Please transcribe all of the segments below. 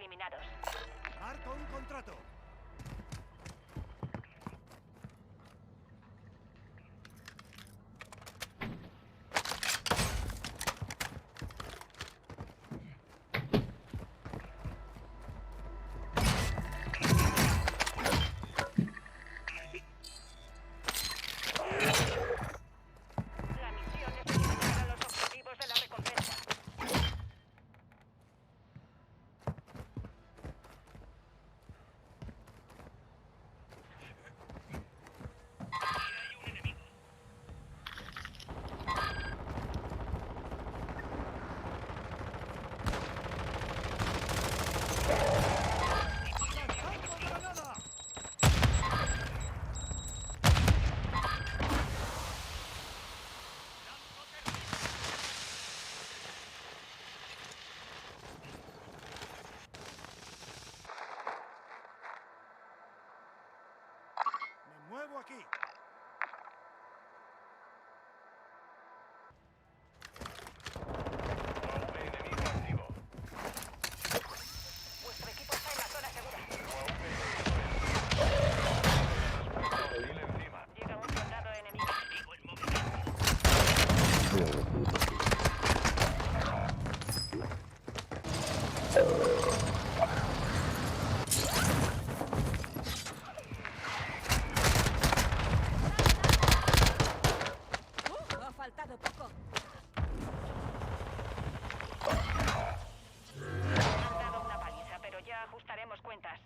eliminados. Marco un contrato. La misión es eliminar a los objetivos de la recompensa. ¡Lanzando granada! Me muevo aquí. Enemigo activo. Vuestro equipo está en la zona segura. Hostile encima. Llega un soldado enemigo. Ha faltado poco. Han dado una paliza, pero ya ajustaremos cuentas.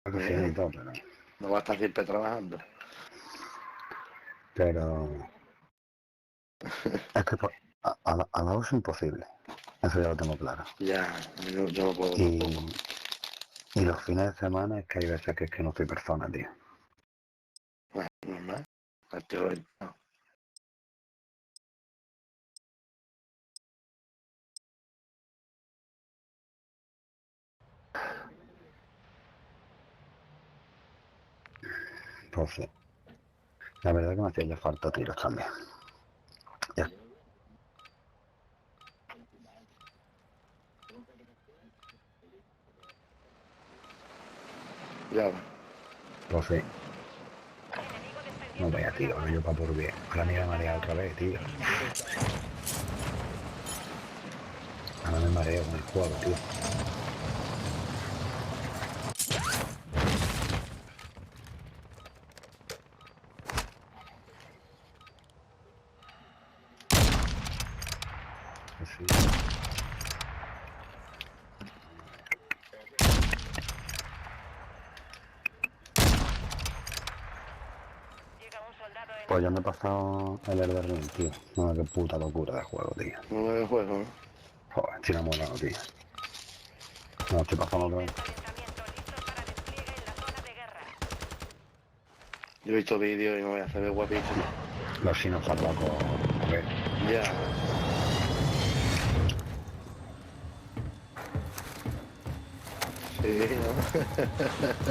Cocina y todo, pero No va a estar siempre trabajando. es que a la hora es imposible. Eso ya lo tengo claro. Ya, yo no puedo Y, tampoco. y los fines de semana es que hay veces que es que no soy persona, tío. Bueno, normal. Partido del- no. Pues sí. La verdad que me hacía ya falta tiros también. Ya, Ya va. pues sí. Enemigo No descendiendo vaya, sobre la tío, zona. yo pa' por bien. Ahora me voy a marear otra vez, tío. Ahora me mareo con el juego, tío. Pues sí. Llega un soldado Pues ya enemigo. me he pasado el Elden Ring, tío. No, qué puta locura de juego, tío. No me juego, ¿no? Joder, estoy enamorado, tío. No, estoy pasando otra vez. Calentamiento listos para despliegue en la zona de guerra. Yo he visto vídeos y me voy a hacer guapísimo. Los chinos salvacos. A ver. Ya. Sí, ¿no?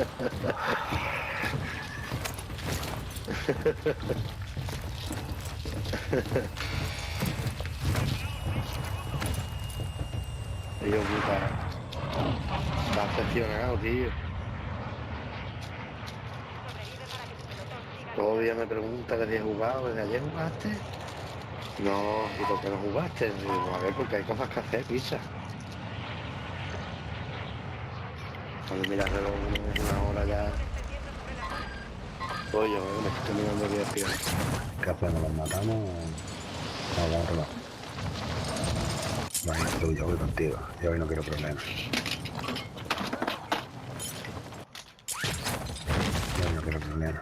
Ellos puta. Está decepcionado, tío. Sobrevive para que tu pelotón siga Todos los días luchando. me pregunta que si he jugado, desde ayer jugaste. No, ¿y por qué no jugaste? Digo, a ver, porque hay cosas que hacer, pizza. Cuando miras el reloj, es una hora ya. Descendiendo sobre la zona. Oye, me estoy mirando el día, ¿Qué hacemos? ¿Los matamos o agarro? Bueno, tú, yo voy contigo. Yo hoy no quiero problemas. Yo hoy no quiero problemas.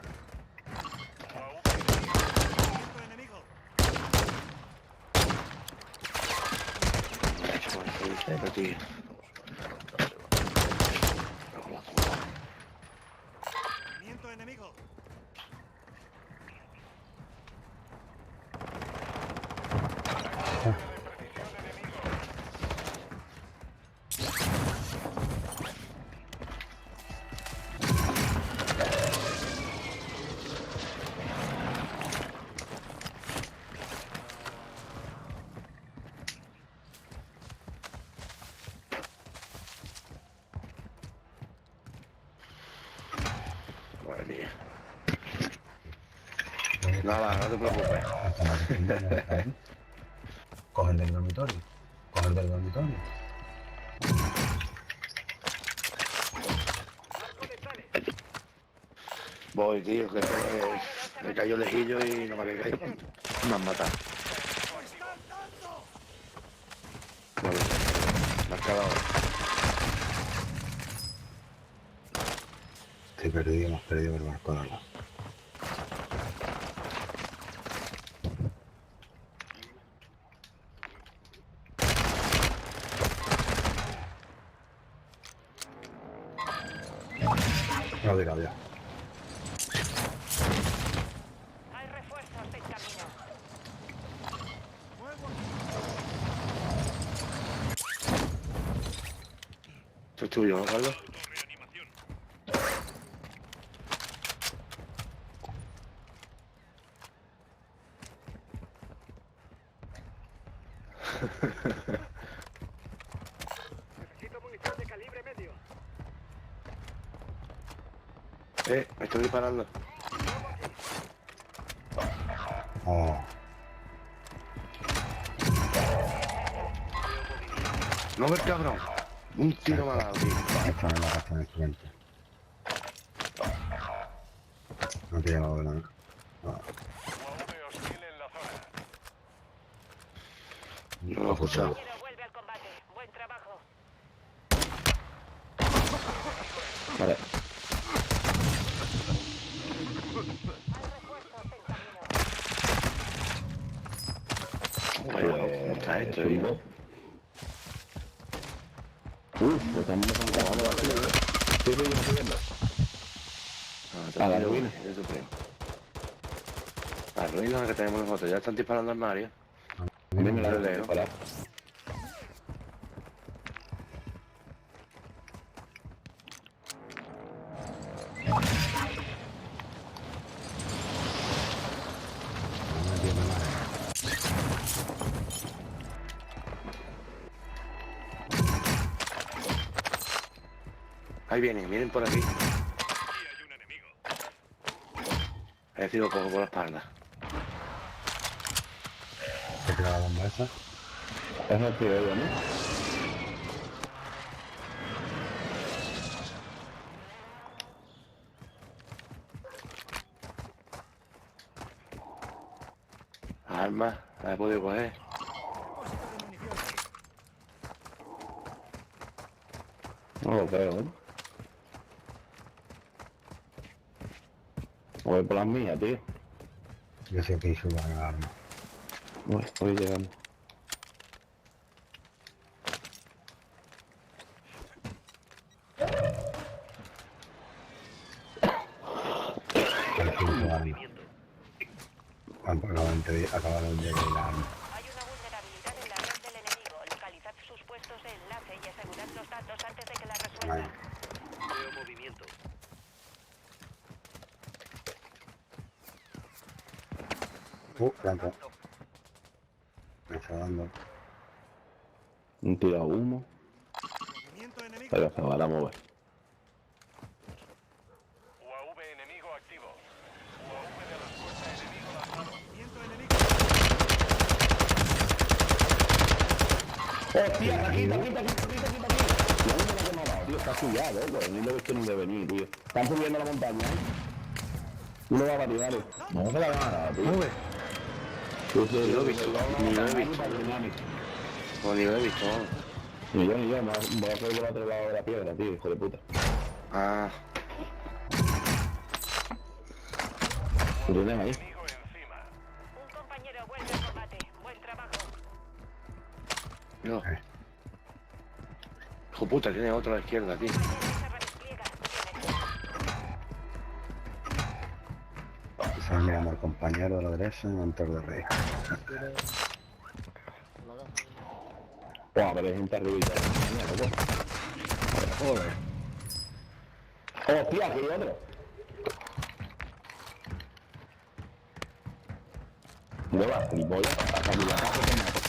mierda, tío. Movimiento enemigo. Madre mía. Nada, no te preocupes. Coge el del dormitorio. Coge el del dormitorio. Voy, tío, que me cayó lejillo y no me había caído. Me han matado. Vale, me has cagado. Estoy perdido, hemos perdido el barco de agua. No diga Dios. Hay refuerzos en camino. Muevo Esto es tuyo, ¿no, Carlos? Necesito munición de calibre medio. Me estoy disparando. Oh, No ves, cabrón. Un tiro me ha dado, tío. esta no es la raza de cliente. No te he llevado nada. No, UAV hostil en la zona. No lo he escuchado. Compañero, vuelve al combate. Buen trabajo. Vale. Hay refuerzos en camino. ¿Cómo está esto, tío? Pues estamos acabando la ciudad, ¿eh? Sí, yo estoy viendo. A la ruina. Eso creo. La ruina que tenemos nosotros. Ya están disparando al Mario. Venga, la Leo. para. no entiendo nada. Ahí vienen por aquí. He sido cojo por la espalda. ¿Qué tira la bomba esa? Es el tío ella, ¿no? Armas, la he podido coger. Depósito de municiones. No lo veo, ¿eh? Voy por las mías, tío. Yo sé que hizo la arma. Uy, estoy llegando. ¿Cuál hizo la arma? Acabaron de ver la arma. Hay una vulnerabilidad en la red del enemigo. Localizad sus puestos de enlace y asegurad los datos antes de que la Vale. resuelvan. Veo movimiento. Planta. Me está dando. Un tiro a humo. Movimiento enemigo. Pero se van a mover. UAV enemigo activo. UAV de respuesta enemigo lanzado. Movimiento enemigo. ¡Hostia! ¡Aquí! No, uno que me ha dado, tío. Está suyado, ¿eh? Ni lo he visto ni de venir, tío. Están subiendo la montaña, ¿eh? Uno va a variar. No se la van a dar, tío. Sí, sí, Ni lo he visto, ni lo he visto. No, ni lo he visto, vamos. Ni yo, me voy a coger por otro lado de la piedra, tío, hijo de puta. Ah, ¿Lo tienes ahí? Enemigo encima. Un compañero vuelve al combate. Buen trabajo. no. Hijo puta, tiene otro a la izquierda, tío. Se repliega. Bien hecho. Quizás miramos al compañero de la derecha en un de rey. Buah, pero hay gente arribita. Joder. Hostia, aquí hay otro. ¿Dónde vas? Y voy a mi casa que me mato.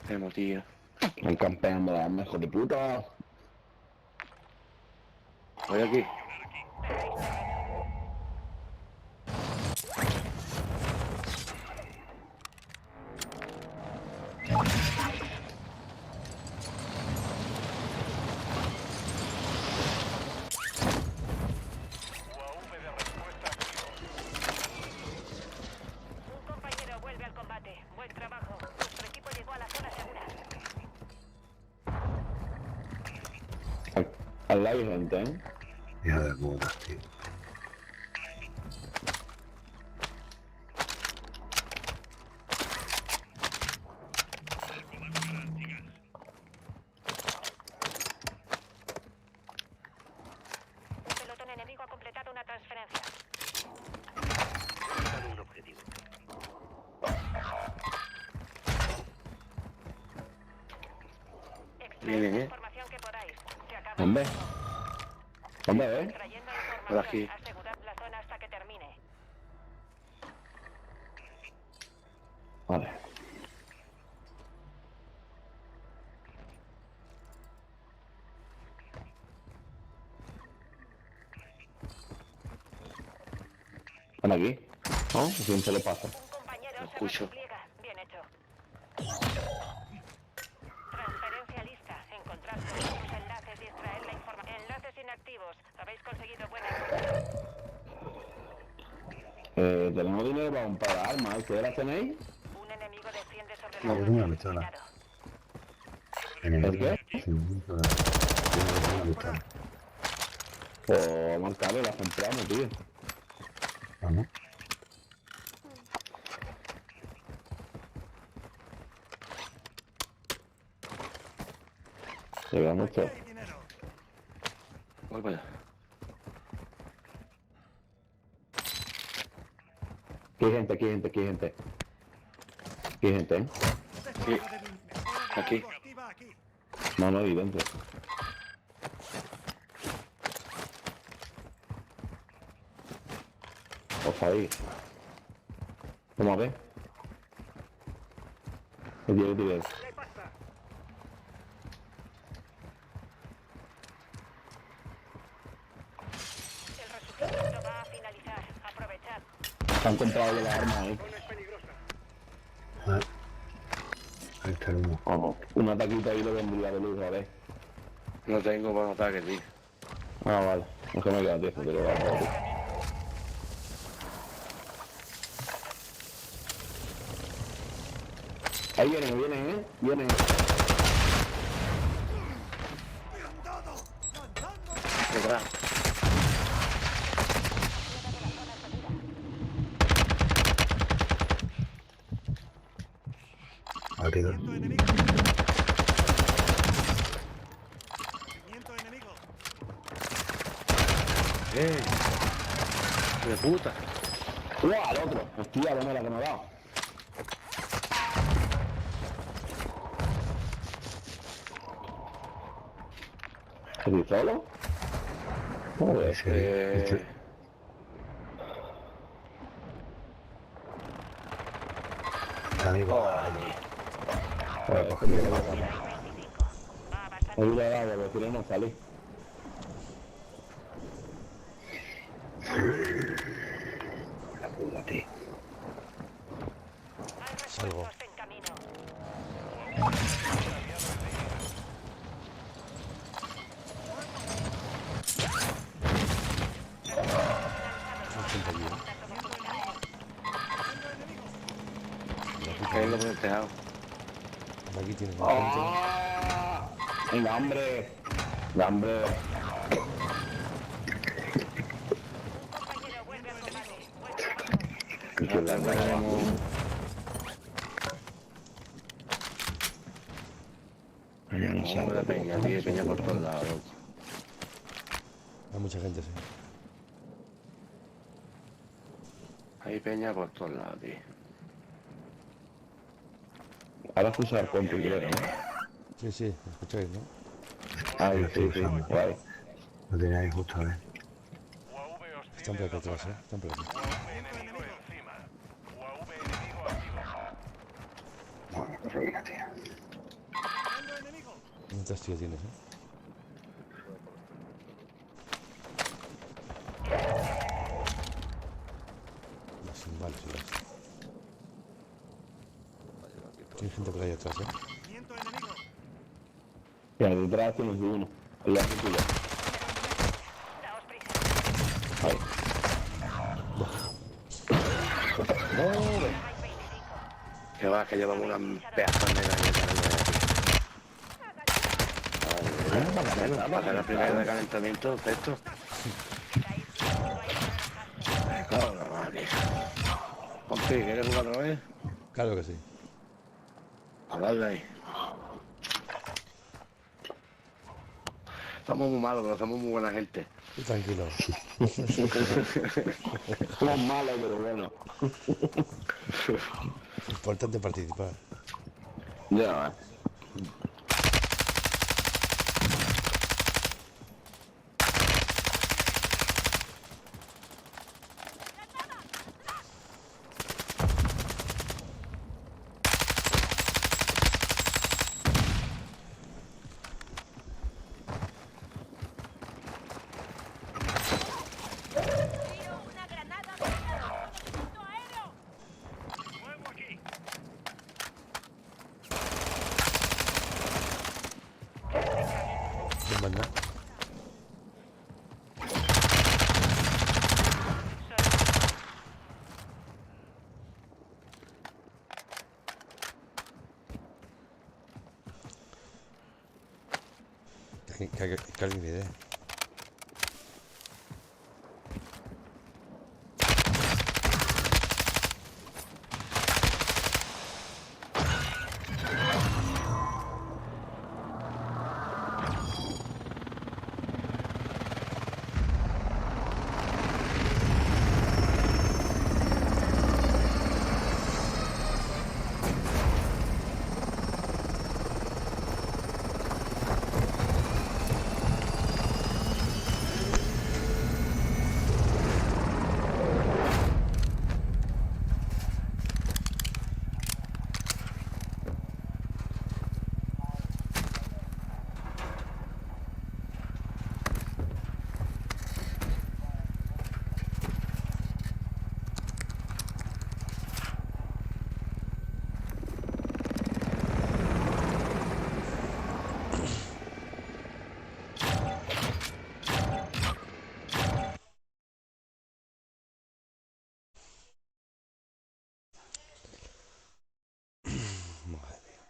Tenemos, tío. El campeón de la mejor de puta. Voy aquí. UAV de respuesta activo. Un compañero vuelve al combate. Buen trabajo. Nuestro equipo llegó a la zona segura. Al lado hay gente, ¿eh? Hija de puta, tío. Un pelotón enemigo ha completado una transferencia. Buscado un objetivo. Extraed Bien, la ¿eh? información que podáis. Se acaba el ¿Dónde? tiempo. ¿Dónde, eh? Extrayendo Por aquí. información. Asegurad la zona hasta que termine. Vale. ¿Están aquí? ¿No? Siempre le pasa. Un compañero se Escucho. repliega. Bien hecho. Transferencia lista. Encontrad todos los enlaces y extraer la información. Enlaces inactivos. Habéis conseguido buena información. Tenemos dinero para comprar armas. ¿Ustedes las tenéis? Un enemigo desciende sobre No, la tengo una zona. pistola. Cuidado. Enemigo. qué? Sí, una pistola. Pues marcarle, las compramos, tío. Vamos. Llegamos Aquí todos. hay dinero. Voy para allá. Aquí hay gente, aquí hay gente, aquí hay gente. Aquí hay gente, ¿eh? Descarga de munición. Aquí. Activa aquí. No, no, ahí dentro. Pues ahí. Vamos a ver. El día que te veo. ¿Qué pasa? El resurgimiento va a finalizar. Aprovechad. Han comprado de las armas ahí. Zona es peligrosa. Ah. Ahí está el humo. Vamos. Un ataquito ahí lo vendría de luz, a ver. No tengo para un ataque, tío. Ah, vale. Es que me queda tiempo, te lo voy a hacer. Ahí vienen, ¿eh? Vienen. ¡Bien dado! ¡Lanzando! Detrás. Abridor. Movimiento enemigo. Movimiento enemigo. De puta. ¡Uah! Al otro. Hostia, dame la que me ha dado. ¿Estoy solo? Joder. Sí, este- Amigo. Joder, es que me queda la 25. Va bastante. Ayuda al agua, porque si no, no salí. La puta, tío. Hay refuerzos en camino. Cayendo por el tejado. ¡Ah! Venga, hombre. Venga, hombre. Compañero vuelve al combate. Buen trabajo. Y que la Tenemos- No, la peña, tío, peña por todos lados, loco. Hay mucha gente, sí. Hay peña por todos lados, tío. Ahora se usa el puente, creo, ¿no? Sí, sí, ¿me escucháis, no? Ay, sí, sí, guay. Lo tenía ahí justo a ver. UAV Están hostil por en aquí la atrás, zona. Están por aquí. UAV enemigo encima. UAV enemigo activo. Bueno, qué ruina, tío. ¡Mando enemigo! ¿Cuántas tío tienes, Ya, sin balas, sin balas. Tiene gente por ahí atrás, ¡Movimiento enemigo! Y ahí detrás tienes uno. Al lado tuyo. Daos prisa. Ahí. Que va, que llevamos una pedazo de nena ahí para hacer la primera de calentamiento, esto. Claro, la madre. Pompi, ¿quieres jugar otra vez? Claro que sí. A darle ahí. Somos muy malos, pero somos muy buena gente. Tú tranquilo. Somos malos, pero bueno. Importante participar. Ya, Tiro una granada de reconocimiento aéreo. ¡Nuevo aquí! ¿Quién manda? Que alguien me dé. Madre mía.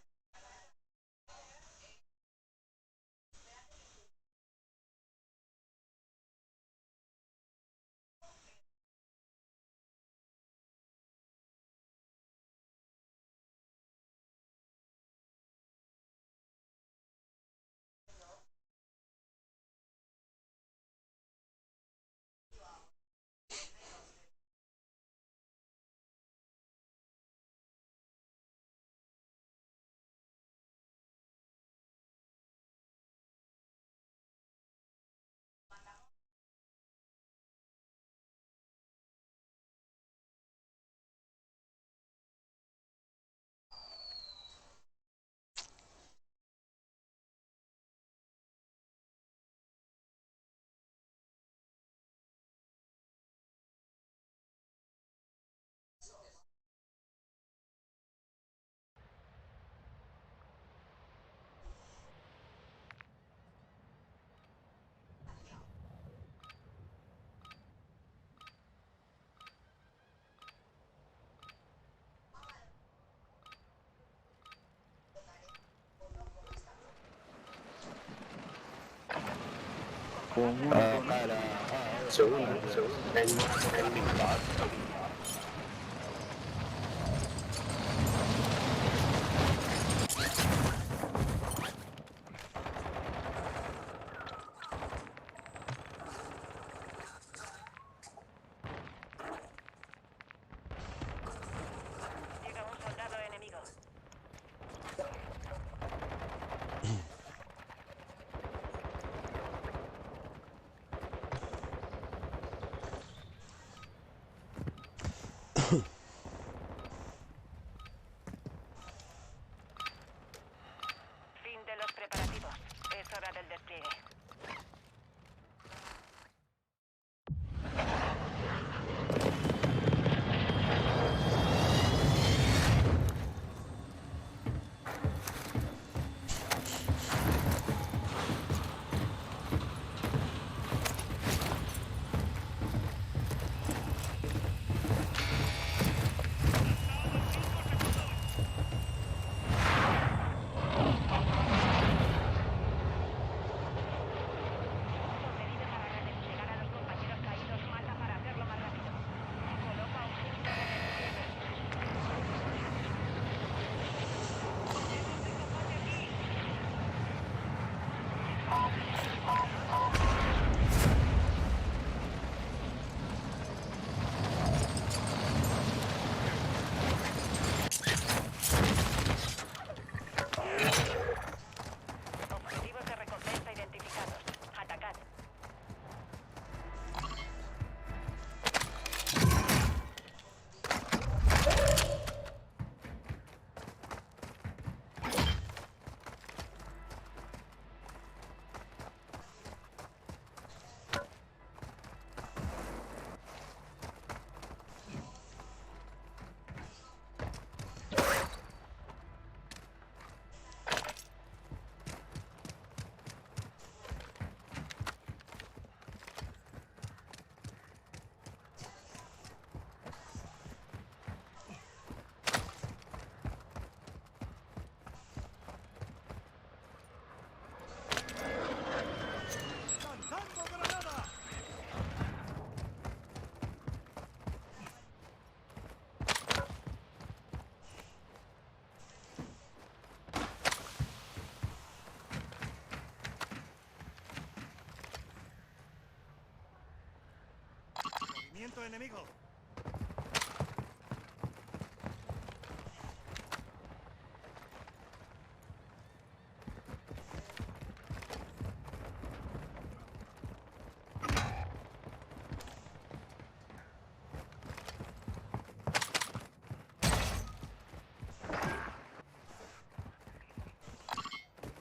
Movimiento enemigo.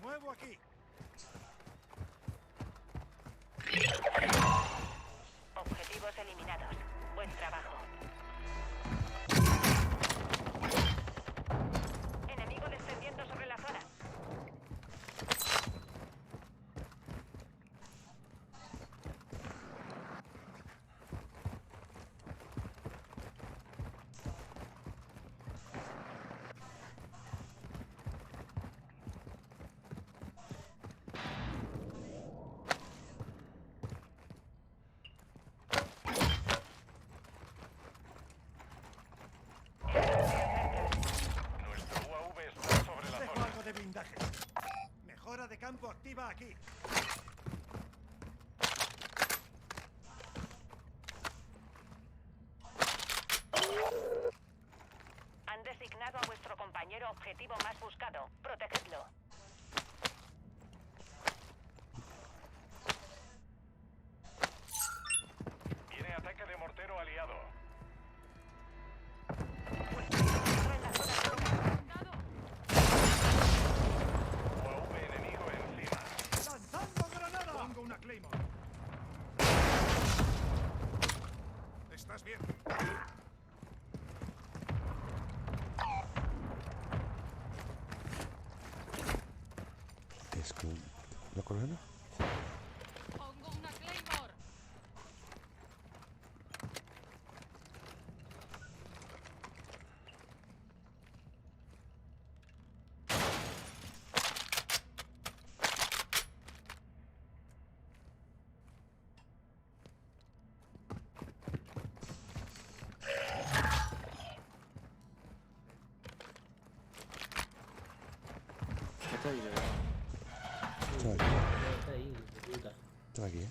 Nuevo aquí. Objetivos eliminados. Buen trabajo. Enemigo descendiendo sobre la zona. Nuestro UAV está sobre la Dejo zona. algo de blindaje. Mejora de campo activa aquí. Han designado a vuestro compañero objetivo más buscado. Protegedlo. Viene ataque de mortero aliado. Vuestro enemigo en la zona de UAV enemigo encima. ¡Lanzando granada! Pongo una Claymore. ¿Estás bien? Es que la corona. Pongo una Claymore. Está ahí, ¿verdad? Está aquí, ¿eh?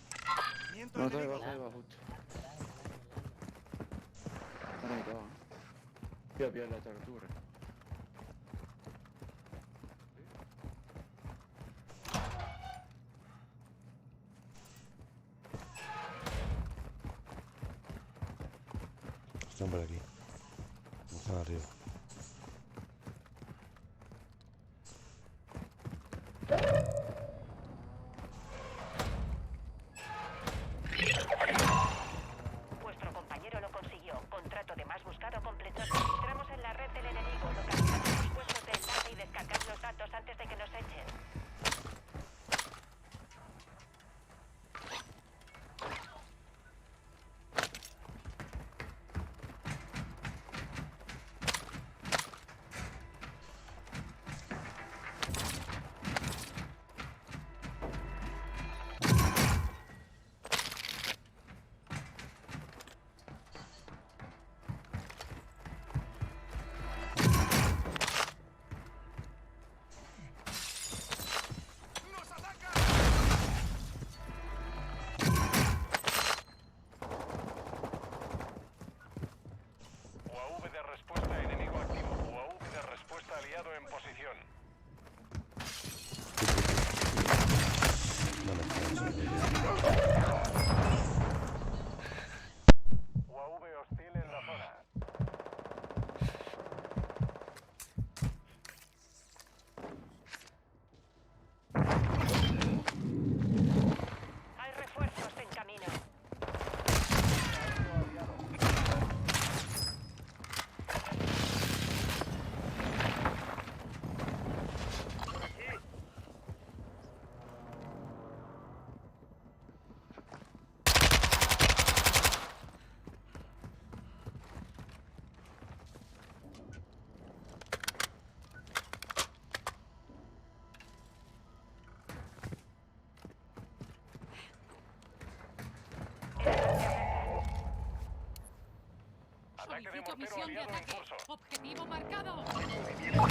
Movimiento No, está enemigo. debajo, debajo, justo. Están ahí todos, ¿eh? Voy a pillar la otra torre. Están por aquí. Están arriba. Vuestro compañero lo consiguió. Contrato de más buscado completo. Entramos en la red del enemigo. Localizad los puestos de enlace y descargad los datos antes de que nos echen. UAV de respuesta enemigo activo. UAV de respuesta aliado en posición. UAV hostil en la zona. Hay refuerzos en camino. Ataque de Solicito mortero misión de aliado en ataque. curso. Objetivo marcado. Movimiento enemigo.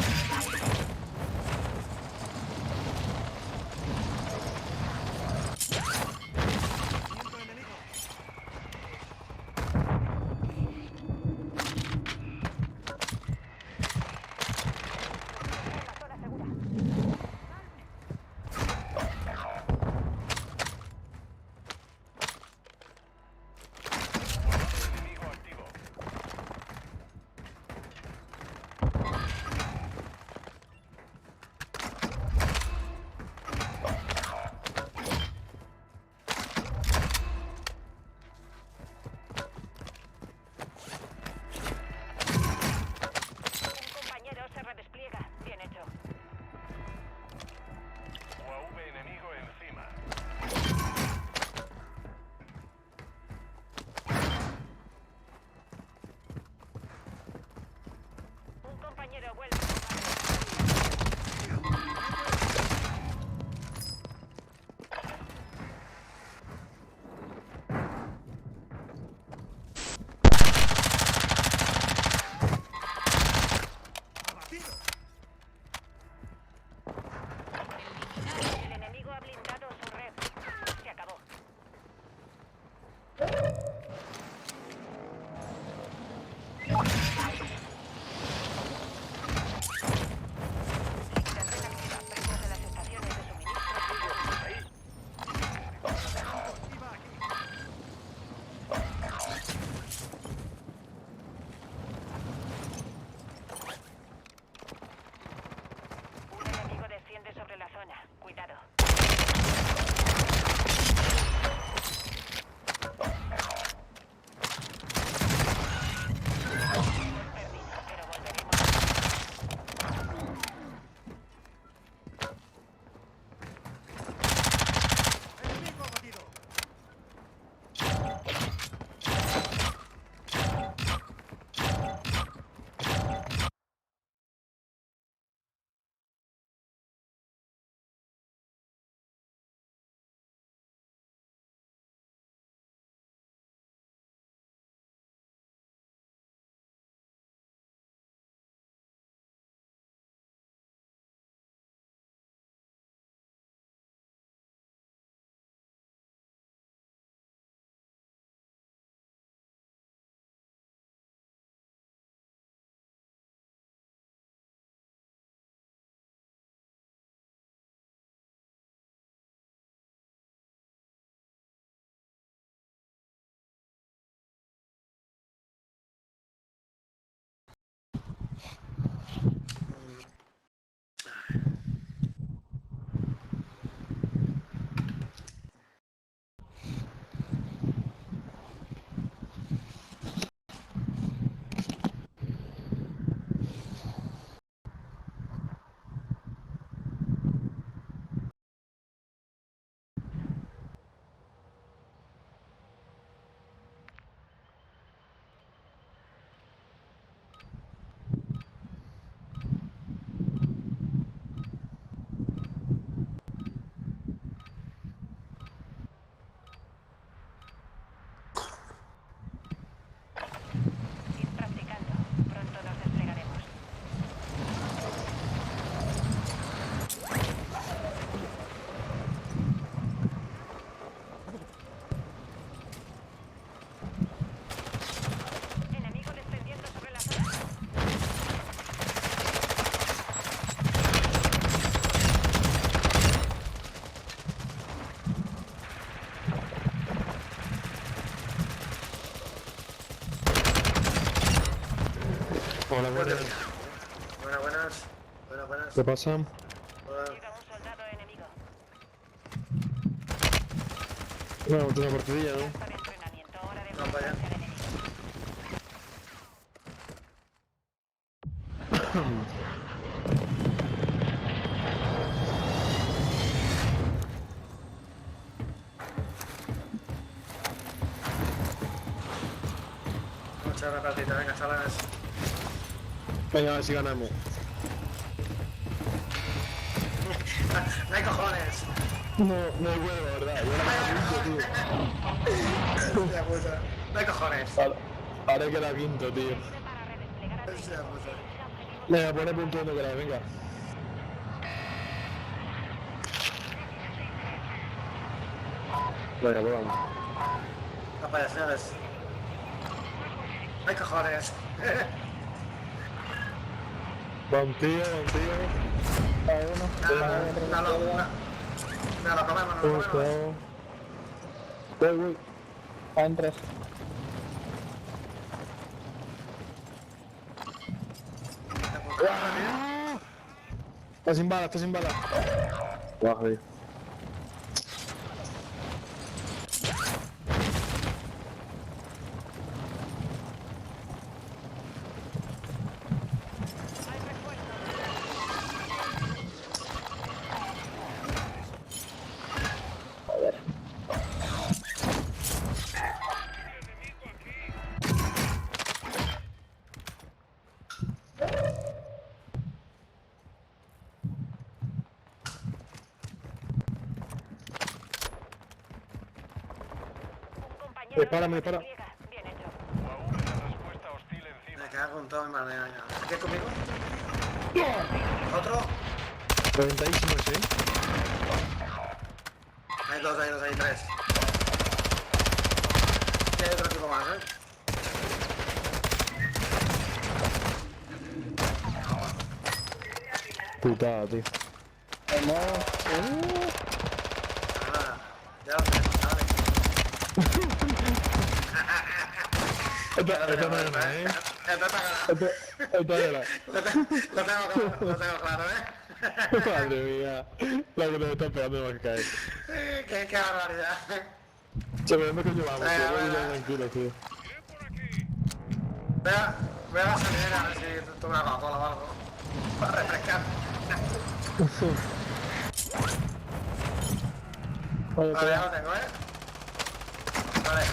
Hola, buenas. Buenas. ¿Qué pasa? Llega un soldado enemigo. Bueno, una partidilla, ¿no? Para entrenamiento, hora de Vamos allá. enfrentarse al enemigo. Vamos a echar una partida, venga, chavales. Venga, a ver si ganamos. ¡No hay cojones! No hay huevo, ¿verdad? Yo la Hostia puta. ¡No hay cojones! Ahora que la quinto, tío. Para redesplegar al Hostia puta. Venga, pone punto donde queráis, venga. Venga, pues vamos. Vamos allá, señores. ¡No hay cojones! Va un tío. Nada, lo comemos, no lo comemos. Voy. Entras. Está sin bala. Baja ahí. un compañero. Dispárame. Despliega. Bien hecho. UAV de respuesta hostil encima. Me cago en todo mi madre. ¿Aquí conmigo? ¿Otro? Reventadísimo ese, ¿eh? Hay dos, hay tres. Y hay otro tipo más, ¿eh? Putada, tío. Nada, ya lo tenemos, ¿sabes? Esta no era, ¿eh? Esta era. Lo tengo claro, ¿eh? Madre mía. La que nos está pegando va a caer. Qué barbaridad. Se me coño vamos, Venga, tío. venga. Ya tranquilo, tío. Voy a la salidera a ver si tomo una Coca-Cola o algo. Para refrescar. Vale, ya lo tengo, ¿eh? Vale.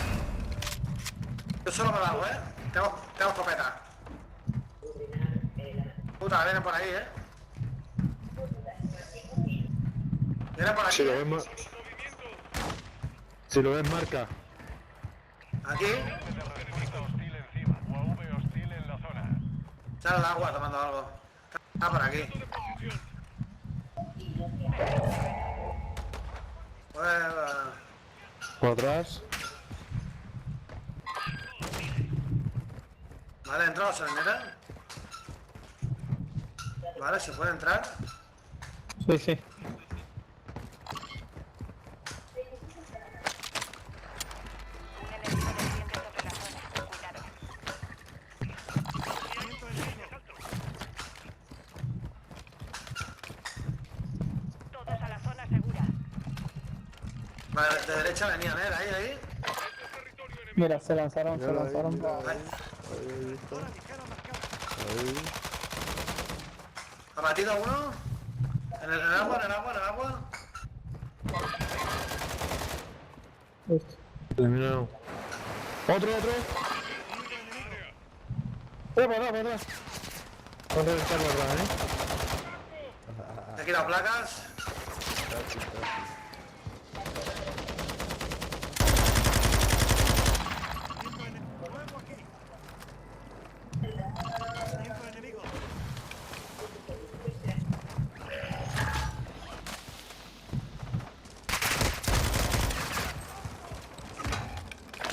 Yo solo me bajo, ¿eh? Tengo escopeta. Puta, vienen por ahí, ¿eh? Vienen por aquí. Si lo ves, marca. Aquí. UAV de respuesta hostil encima. UAV hostil en la zona. Sale el agua tomando algo. Está por aquí. Por atrás. Vale, entró la salinera. Vale, ¿se puede entrar? Sí. Un enemigo desciende sobre la zona. Cuidado. Todos a la zona segura. Vale, de derecha venían, ¿eh? De ahí. Mira, se lanzaron. Ahí. Zona ligera marcada. ¿Ha batido uno? ¿En el agua? Eliminado. Otro. Para atrás. Vamos a reventarlo atrás, He quitado placas. Nuevo aquí. Tiempo enemigo.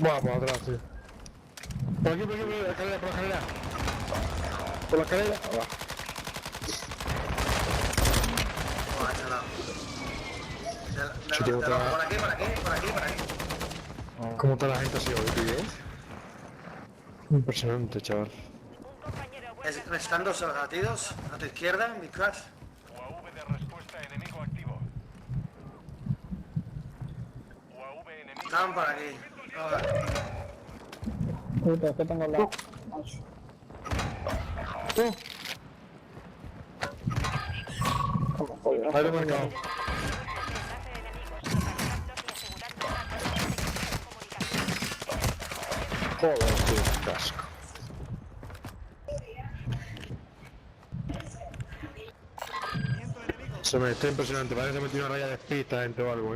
Vamos para atrás, tío. Por aquí, por la escalera. Por la escalera. Va. Buah, chala. Sí, tengo otra. Por aquí. ¿Cómo está la gente así hoy, tío? Impresionante, chaval. Un compañero Están dos abatidos. A tu izquierda, en mi crash. UAV de respuesta enemigo activo. UAV enemigo. Estaban por aquí. Puta, es que tengo la... Ahí lo he marcado. Joder, qué casco. Se me está impresionante, parece que se metió una raya de pista dentro o algo,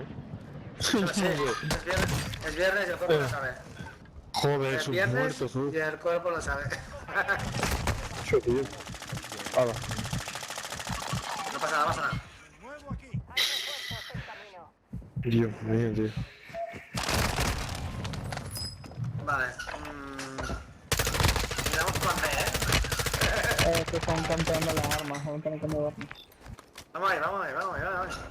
Sí, es viernes y el cuerpo lo sabe. Joder, Es sus viernes muertos, y el cuerpo lo sabe. Yo, tío. Hala. No pasa nada, no pasa nada. Me muevo aquí. Dios mío, tío. Vale. Miramos plan B, que están campeando las armas, vamos a tener que movernos. Vamos ahí, vamos ahí, vamos ahí, vamos ahí.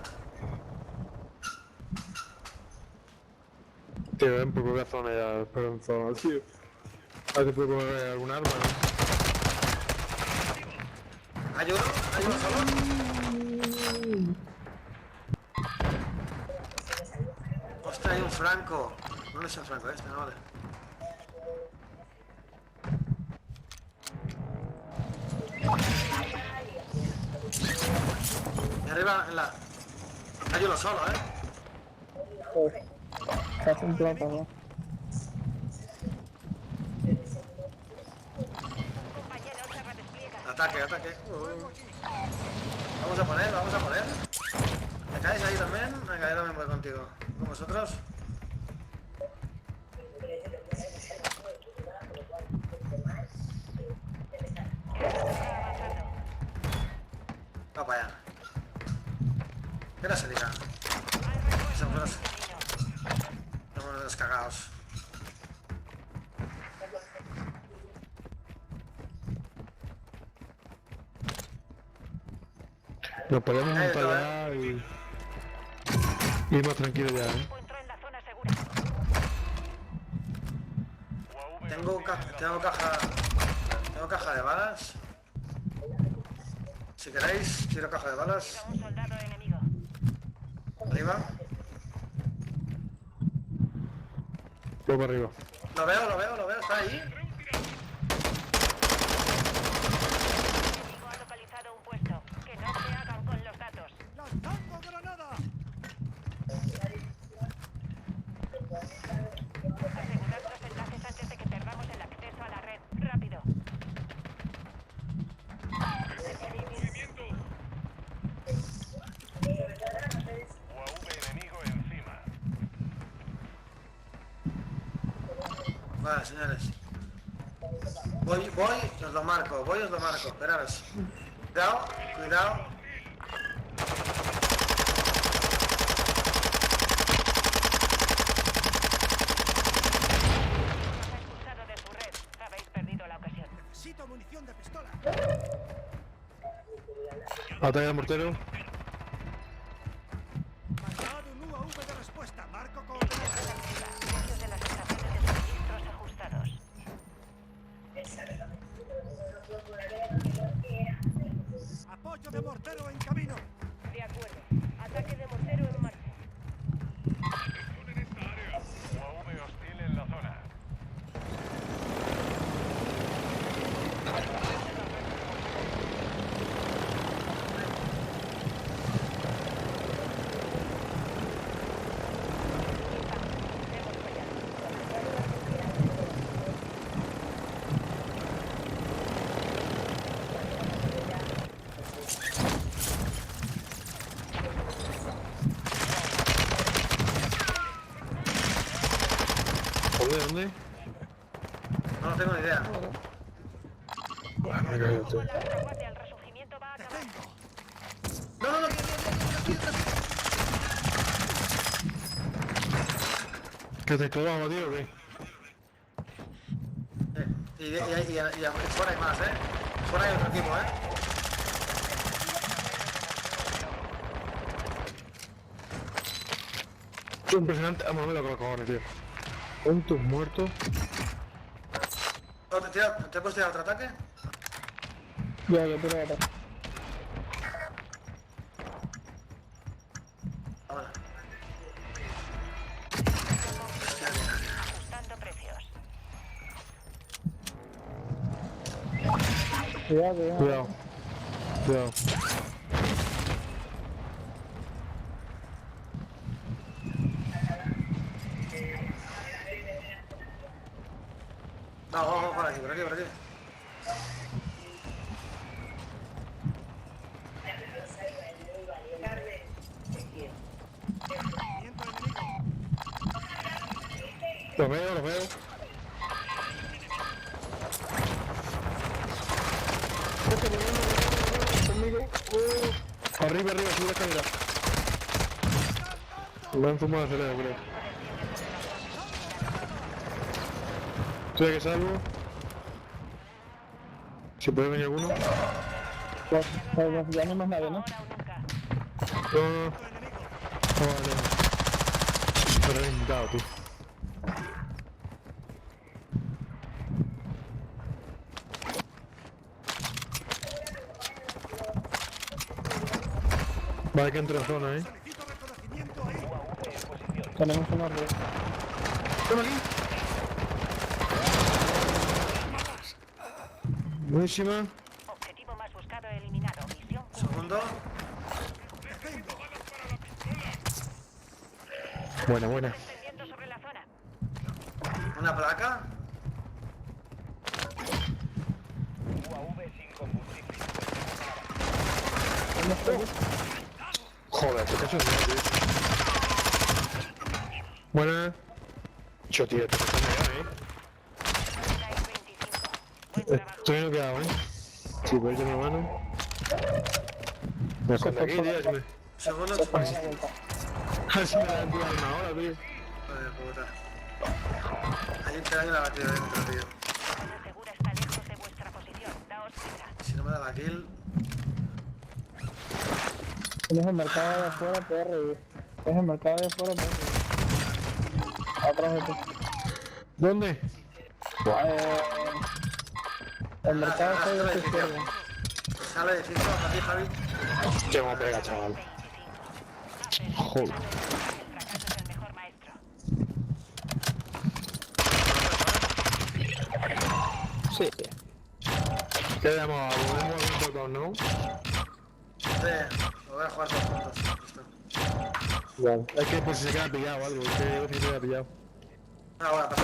Tío, ven por propia zona ya, espera en zona, tío. A ver si puedo coger algún arma, ¿no? ¿Ayudo? ¿Ayudo solo? Ostras, hay un franco. ¿Dónde está el franco este? No, vale. Y arriba en la... Ayudo solo, Casi un plato, ¿no? Ataque, ataque. Vamos a poner, vamos a poner. ¿Me caes ahí también? Venga, yo también voy contigo. ¿Con vosotros? Va para allá. ¿Qué era salida? Somos los cagados. Nos podemos montar ya y... ir más tranquilo ya, ¿eh? Tengo caja de balas. Si queréis, quiero caja de balas. Arriba. Voy para arriba. Lo veo, está ahí. Ha localizado un puesto. Que no se hagan con los datos. ¡Lanzando granada! Asegurad los enlaces antes de que perdamos el acceso a la red. Rápido. UAV enemigo encima. Vale, señores. Voy, os lo marco, esperaros. Cuidado. Expulsado de su red. Habéis perdido la ocasión. Necesito munición de pistola. Ataque de mortero. Marcado un UAV de respuesta. Marco con... Precios de las estaciones de suministros ajustados. Apoyo de mortero en camino. De acuerdo. Ataque de mortero en marcha. UAV hostil en la zona. ¿Dónde? No tengo ni idea. Bueno, me caigo, tío. La retaguardia, el resurgimiento va a acabar. No. ¿Que te clavamos, tío, o qué? Y fuera hay más, Fuera hay otro equipo, Qué impresionante. Vamos a ver con los cojones, tío. ¿Cuántos muertos? ¿Te puedes tirar otro ataque? Yo tiro de atrás. Ahora. Ajustando precios. Cuidado. Cuidado. Vamos, por aquí. Movimiento enemigo. Los veo. Conmigo. Arriba, sube la escalera. Me han fumado la escalera, creo. Estoy que salgo. Si puede venir alguno. Pues ya no hay más nadie, ¿no? Ahora o nunca. No. Enemigo. Vale. Me he reventado, tío. Vale, que entre zona, Solicito reconocimiento ahí. Tenemos un orden. Toma aquí. Buenísima. Objetivo más buscado eliminado. Misión Segundo. Buena. extendiendo sobre la zona. Una placa. Joder, qué cacho es tío. Buena. Yo, tío, te estás allá, Dais 25. Buen trabajo. Estoy noqueado, Si puedes echar una mano. Me escondo aquí, tío. Segundo. Se pone la vuelta. A ver si me dan tu arma ahora, tío. Joder, puta. Hay un pedaño la batida dentro, tío. Zona segura está lejos de vuestra posición. Daos prisa. Si no me da la kill. Tienes el mercado de afuera, puedes revivir. Tienes el mercado de afuera, puedes revivir. Atrás de ti. ¿Dónde? El mercado está de tu izquierda. Sale de 5 a ti, Javi. Hostia, me pega, chaval. 25. Joder. El fracaso es el mejor maestro. Sí. ¿Qué le damos? ¿Volvemos a un botón, no? Lo voy a jugar todos juntos. Listo. Vale. Es que por si se queda pillado o algo, es que yo se queda pillado. Ah, bueno, pasa.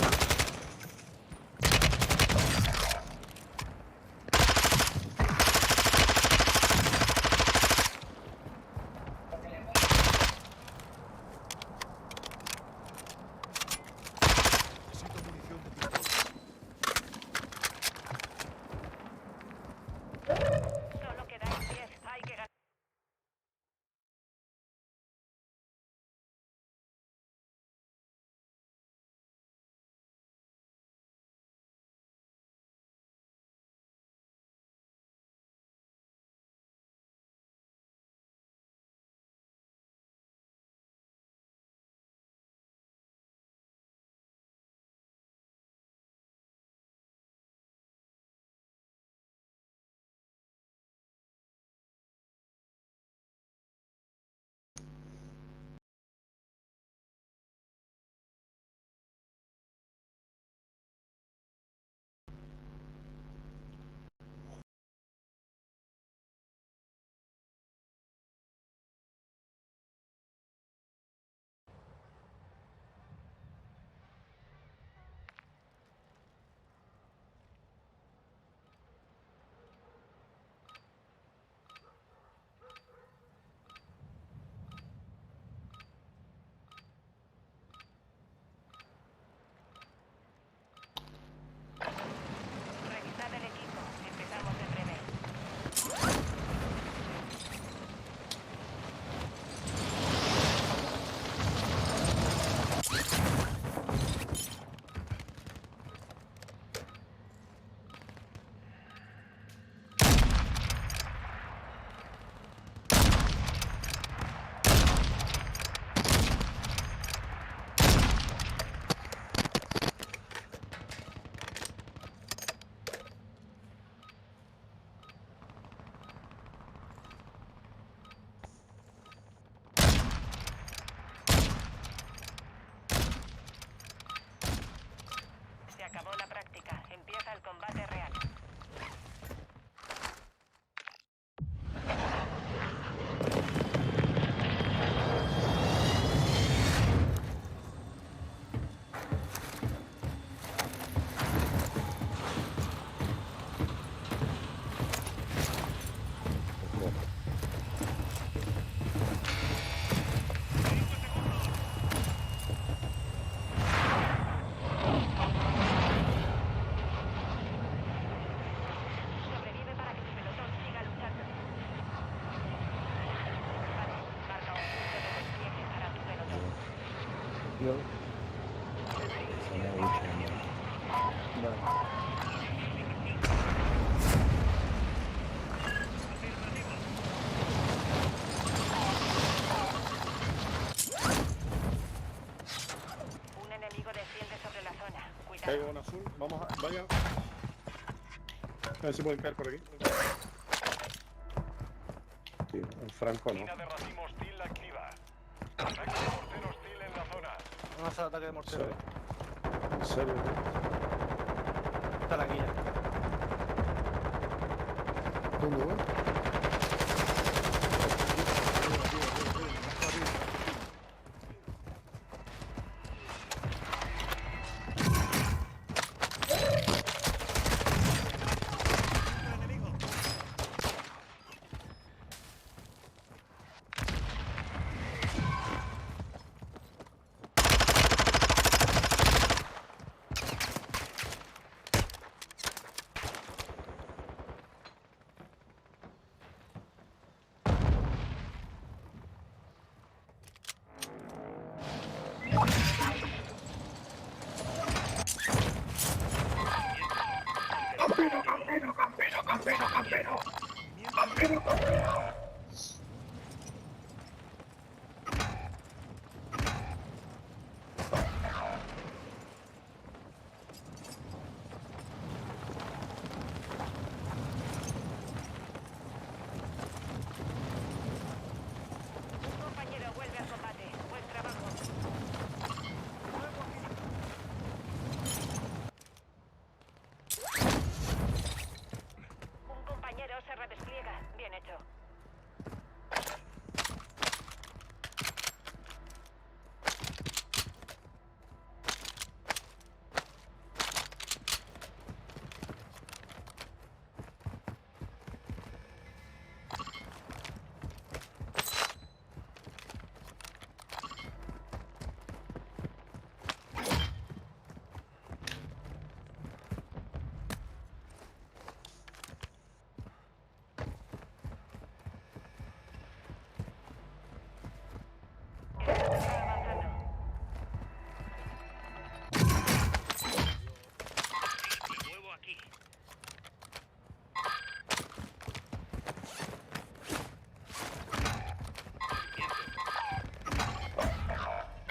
al combate real. Sobrevive para que tu pelotón siga luchando. Vale, marca un punto de despliegue para tu pelotón. Yo. Una lucha, ¿no? Vale. Un enemigo desciende sobre la zona. Cuidado. Caigo en azul. Vamos a... Vaya. A ver si pueden caer por aquí. Sí, el Franco no. Mina de racimo hostil activa. Ataque de mortero hostil en la zona. Vamos a hacer ataque de mortero. En serio, tío. Está la guía. ¿Dónde voy? Enemigo. Un compañero vuelve al combate. Buen trabajo. Un compañero se redespliega. Bien hecho.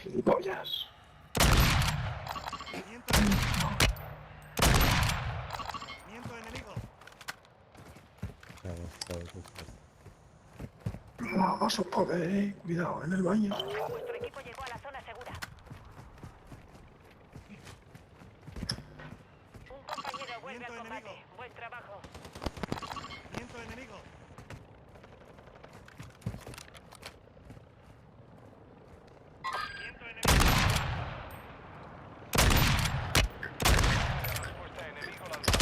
Gilipollas. Miento enemigo. Claro, claro, justo. Vamos a poder, cuidado en el baño. Vuestro equipo llegó a la zona segura. Un compañero vuelve al Viento combate. enemigo. Buen trabajo. Miento enemigo. Respuesta enemigo lanzado.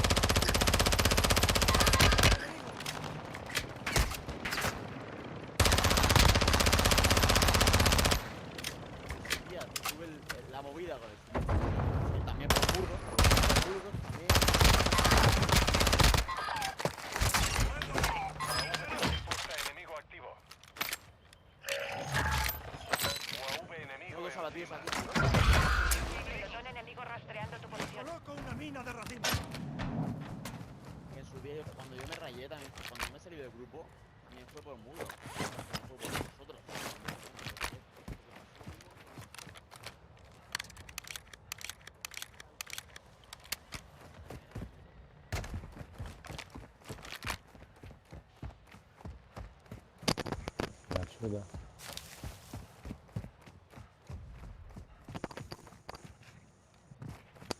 Tía, tuve la movida con eso. Sí, también por Burgos. Burgos también. Respuesta enemigo activo. UAV enemigo Todos abatidos encima. aquí. Pelotón enemigo rastreando tu posición. Coloco una mina de racimo. Que en su día, cuando yo me rayé también, cuando yo me salí del grupo, también fue por Muro. No fue por vosotros. La ayuda.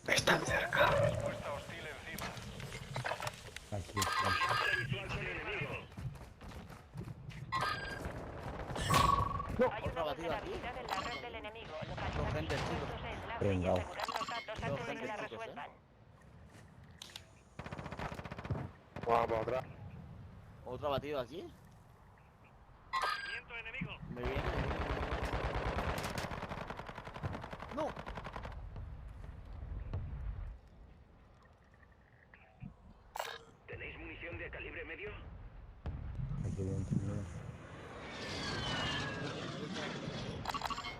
Están cerca. Respuesta hostil encima. de la habilidad en la red del enemigo. Localizar gente, sus chicos. puntos de enlace y Pringao. asegurar los datos antes de que la resuelvan. Vamos atrás. ¿Otro batido aquí? Viento enemigo. Me viene. ¡No! ¿Tenéis munición de calibre medio? Aquí dentro, mira.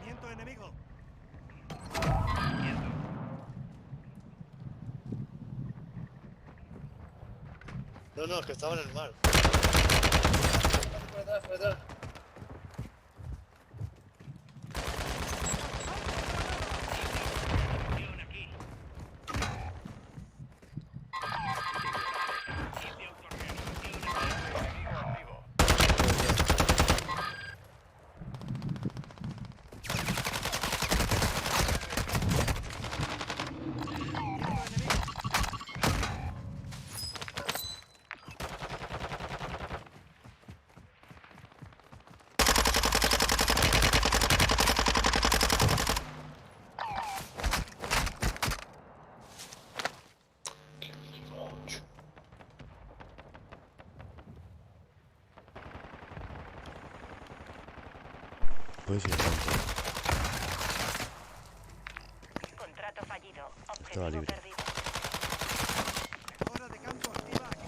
Viento enemigo. No, no, es que estaba en el mar. Por detrás, por detrás. Enemigo activo. Puede ser tanto. Contrato fallido. Estaba Objetivo libre. perdido. Mejora de campo activa aquí.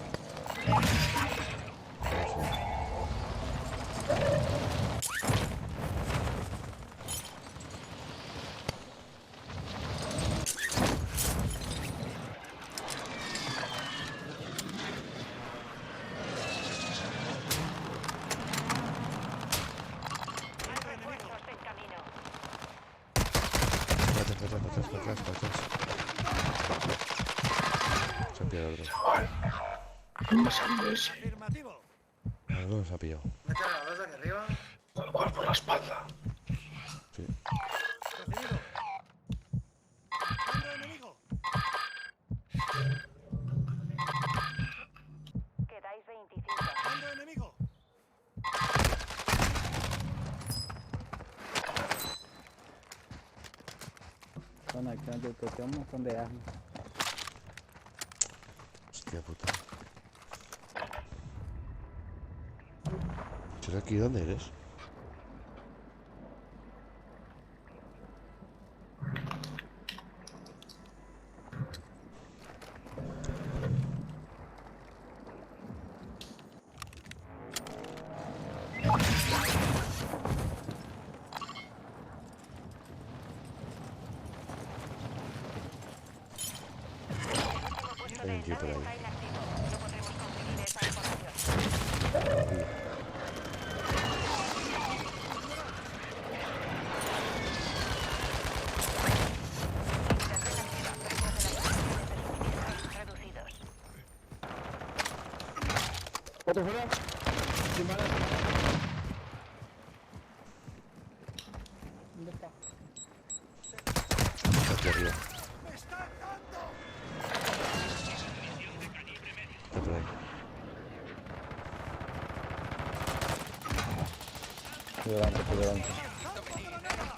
Más refuerzos en camino. Para atrás. Se ha pillado otro. Afirmativo. Algo se ha pillado. Mete a la dos aquí arriba. Sí. Recibido. Mando enemigo. Quedáis 25. Mando enemigo. Bueno, aquí donde toqué un montón de armas. Hostia puta. ¿Será aquí? ¿Dónde eres? Último puesto de Hay un tío por enlace ahí. está inactivo. No podremos conseguir esa información. Reducidos. ¿Otro fuera? Sin balas. ¿Dónde está? Aquí arriba. ¡Me están dando! Está por ahí. Estoy delante. ¡Campo granada!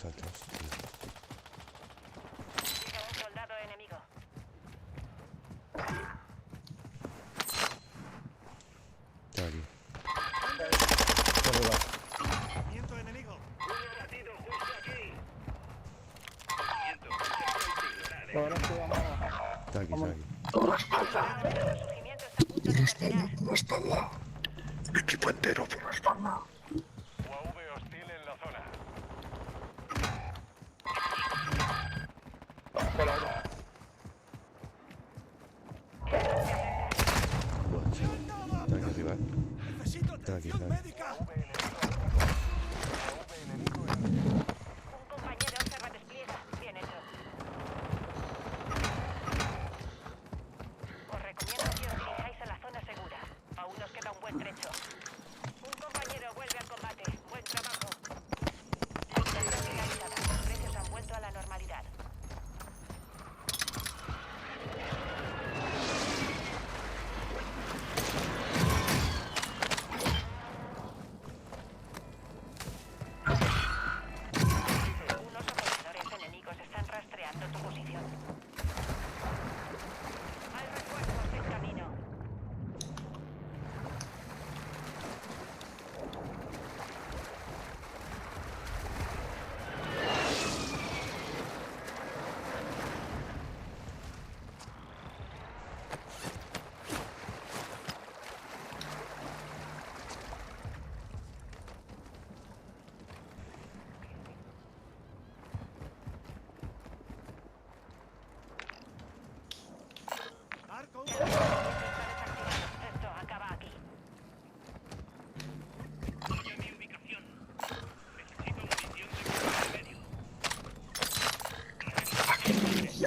Saltas, tío. Llega un soldado enemigo. Está aquí. Viento enemigo. Ahora sí vamos a bajar. Está aquí. El resurgimiento está a punto de terminar. UAV hostil en la zona. Buah, sí. Está aquí arriba, Necesito Está aquí, atención está aquí. médica. Un compañero se redespliega. Bien hecho. Os recomiendo que os dirijáis a la zona segura. Aún nos queda un buen trecho. Un compañero vuelve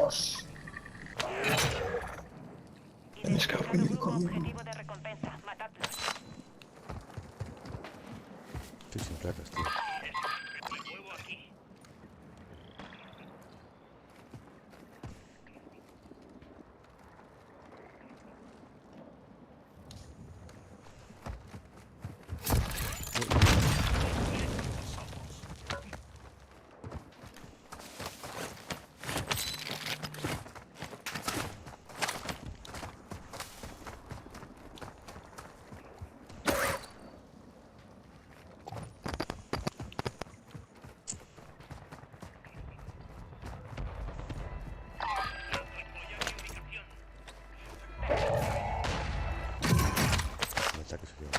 Dios. Identificado grupo objetivo de recompensa. Matadlos. Estoy sin placas, tío. Me ataque se lleva.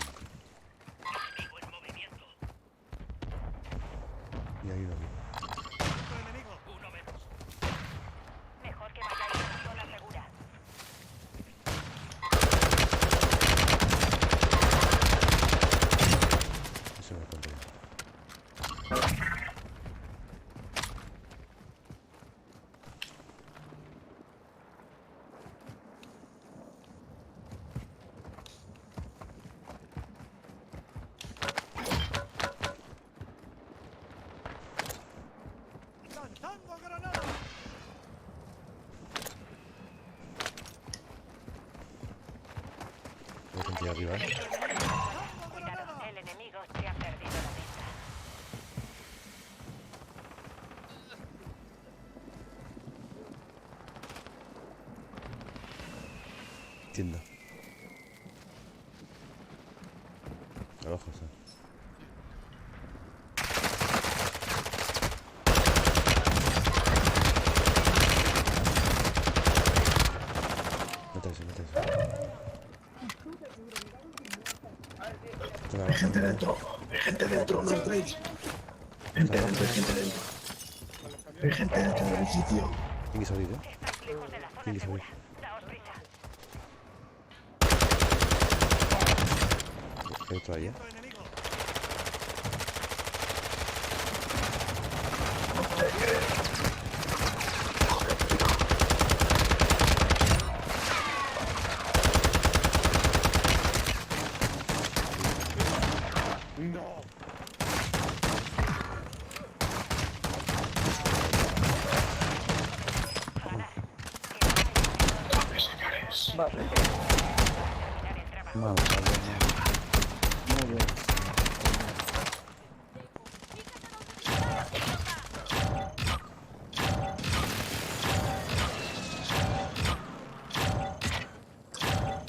Y hay uno aquí. Otro enemigo. Mejor que vayáis a una zona segura. Eso me conté. ¡Lanzando granada! Hay gente ahí arriba. Cuidado, el enemigo se ha perdido la vista. Tienda. Abajo está. Métese, métese. Hay gente dentro. Hay gente dentro, no entréis. Gente dentro, hay gente dentro. Hay gente dentro del sitio. Tiene que salir, Estáis lejos de la zona Tiene que salir. segura. Daos prisa. Hay otro ahí, Otro enemigo.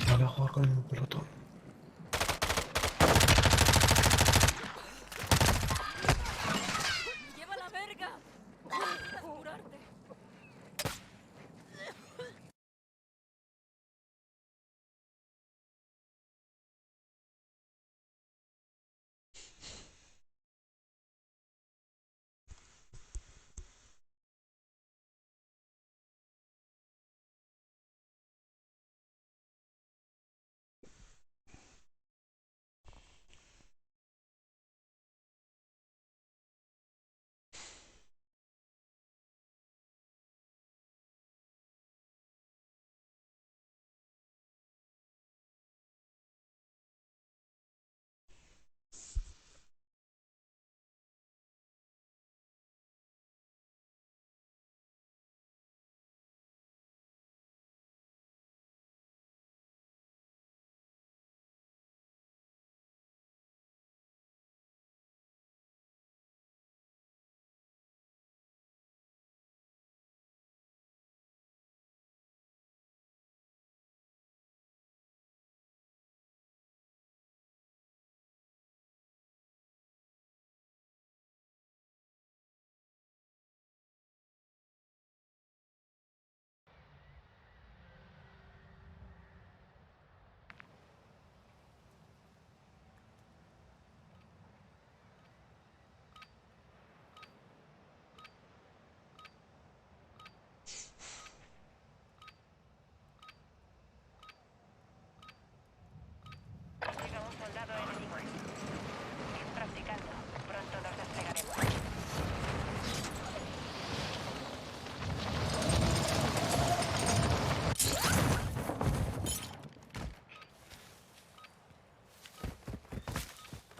Vale a jugar con el pelotón. ¡Lleva la verga! ¡Necesitas curarte!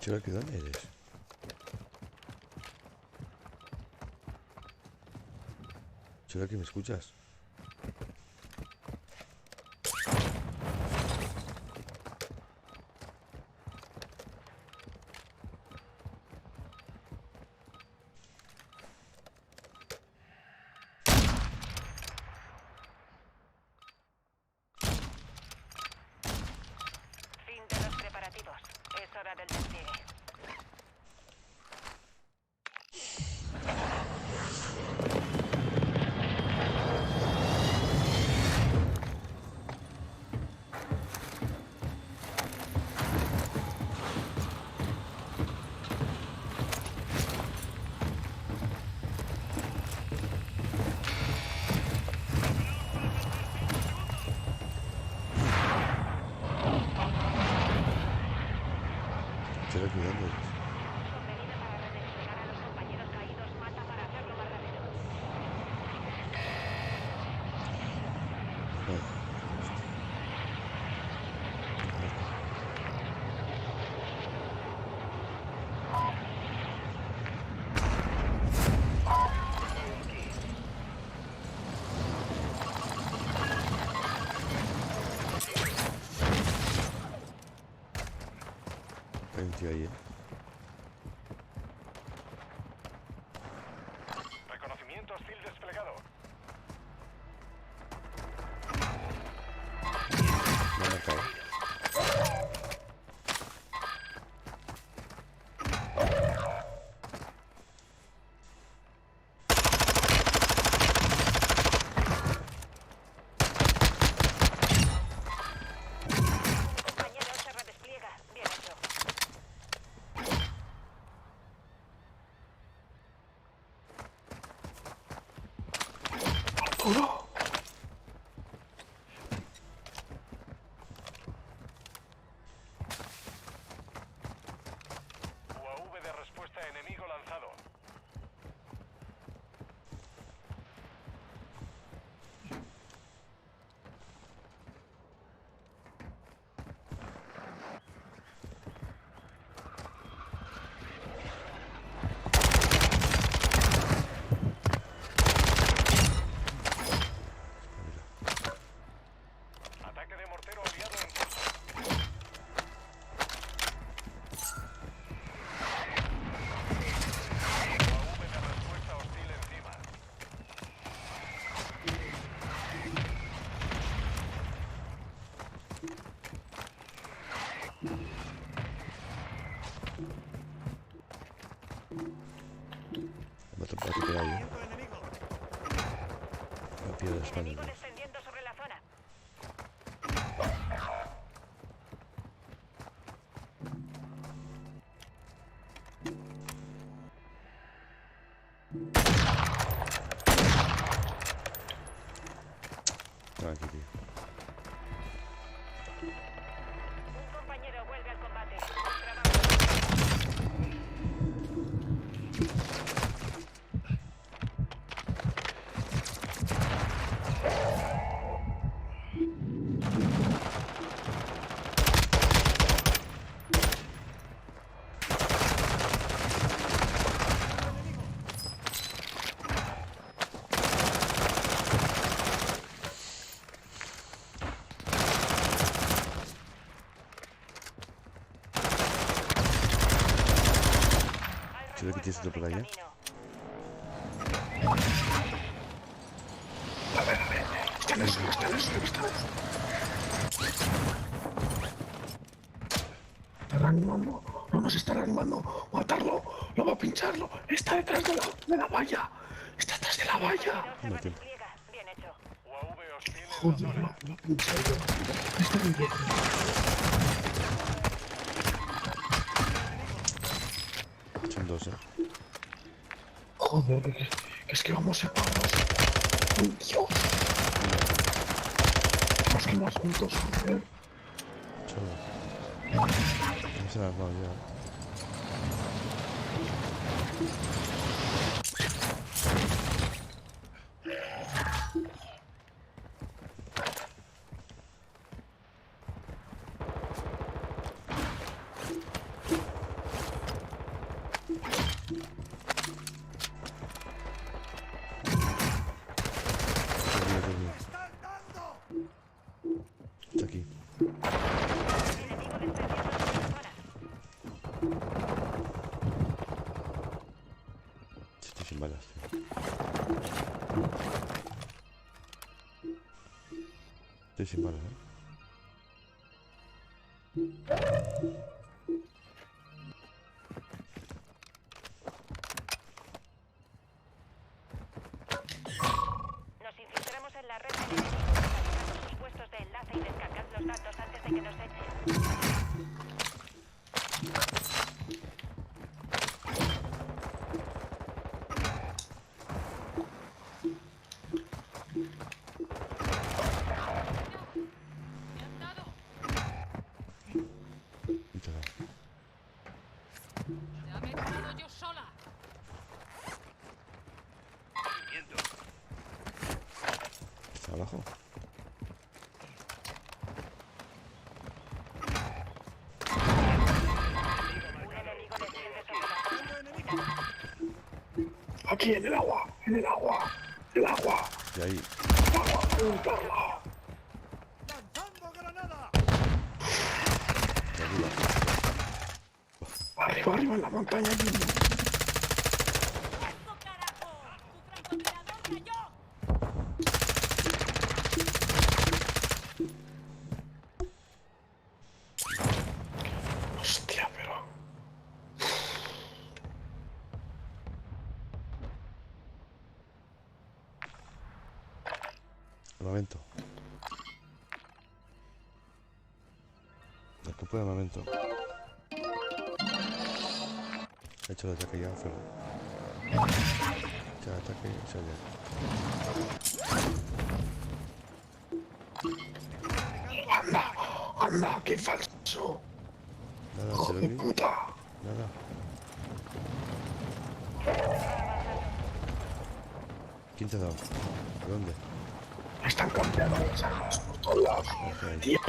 Cherokee, ¿dónde eres? Cherokee, ¿me escuchas? Fin de los preparativos. Es hora del despliegue. Cherokee, ¿dónde eres? Con medida para redesplegar a los compañeros caídos, mata para hacerlo más rápido. Hay un tío ahí, ¿eh? Reconocimiento hostil desplegado. Me ha marcado. Compañero se redespliega. Bien hecho. UAV de respuesta enemigo lanzado. Ataque de mortero aliado en curso. UAV de respuesta hostil encima. Otro patio por ahí, ¿eh? Viento enemigo. A pie de la espalda, Enemigo tío. descendiendo sobre la zona. Tranqui, tío. Un compañero vuelve al combate. Buen trabajo. Hay Cherokee, tienes otro por ahí, ¿eh? camino. Está en el suelo, está en el suelo, está en el suelo. Está reanimando. No nos está reanimando. Matarlo. Lo va a pincharlo. Está detrás de la valla. Está detrás de la valla. Se No tiene. redespliega. Bien hecho. UAV hostil en la Joder, zona. lo ha pinchado. Está muy bien. Son dos, ¿eh? Joder, que es que vamos separados. ¡Ay, Dios! Vamos que más juntos, joder. Solo. No se la has dado ya. Estoy sin balas, Nos infiltramos en la red del enemigo. Localizamos sus puestos de enlace y descargad los datos antes de que nos echen. ¿Está abajo? Aquí en el agua, en el agua, el agua. Y ahí. Agua, apuntarla. ¡Lanzando granada! De arriba. Arriba, arriba en la montaña. ¡Eso, carajo! ¡Tu francotirador cayó! Hostia, pero... Armamento. Escopo de armamento. He hecho el ataque ya, fuego. Hecho el ataque y se oye. Anda, anda, qué falso. Nada, Hijo de Cherokee. puta. Nada. ¿Quién te ha dado? ¿De dónde? Están cambiando las armas por todos lados. Ok. Tío,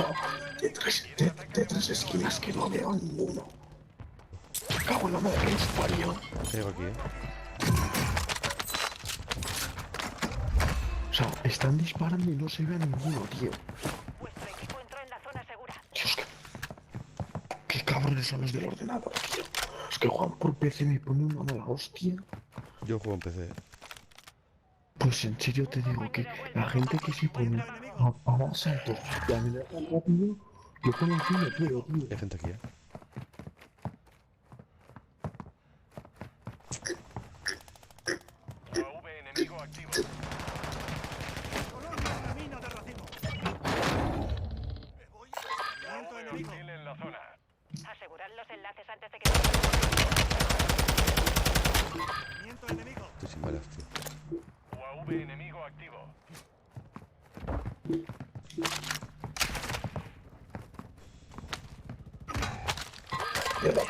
de tres esquinas que no veo ninguno. Me cago en la madre que nos parió. Caigo aquí, O sea, están disparando y no se ve a ninguno, tío. Vuestro equipo entró en la zona segura. Dios, qué cabrones son los del ordenador, tío. Es que Juan por PC me pone una mala hostia. Yo juego en PC. Pues en serio te digo que la gente que se pone a parar saltos y a mirar tan rápido, lo pone encima, tío. Hay gente aquí, UAV enemigo activo. ¡Coloca una mina de racimo! ¡Me voy! ¡Movimiento UAV enemigo! hostil en la zona. Asegurad los enlaces antes de que... ¡Movimiento enemigo! Estoy sin balas, tío. UAV enemigo activo. Mierda,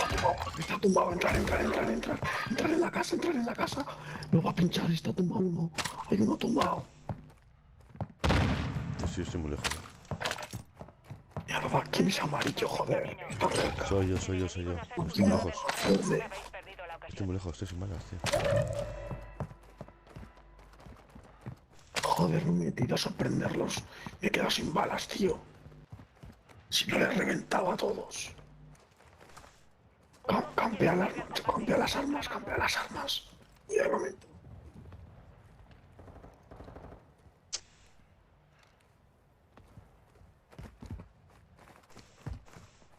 está tumbado, entrar en la casa, lo va a pinchar, está tumbado uno, hay uno tumbado. Sí, estoy muy lejos. Mierda, ¿quién es amarillo, joder? Está cerca. Soy yo. Estoy muy lejos. Verde. Habéis perdido la ocasión. Estoy muy lejos, estoy sin balas, tío. Joder, me he metido a sorprenderlos, me he quedado sin balas, tío. Si no les reventaba a todos. Campea las armas. Cuidado, un momento.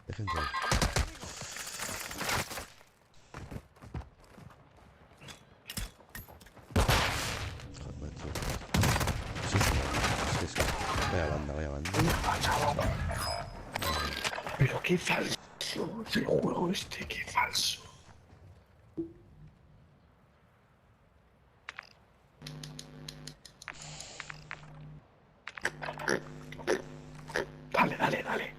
Hay gente ahí. Joder, tío. Sí. Vaya banda. Pero qué falso es el juego este, qué falso. Dale.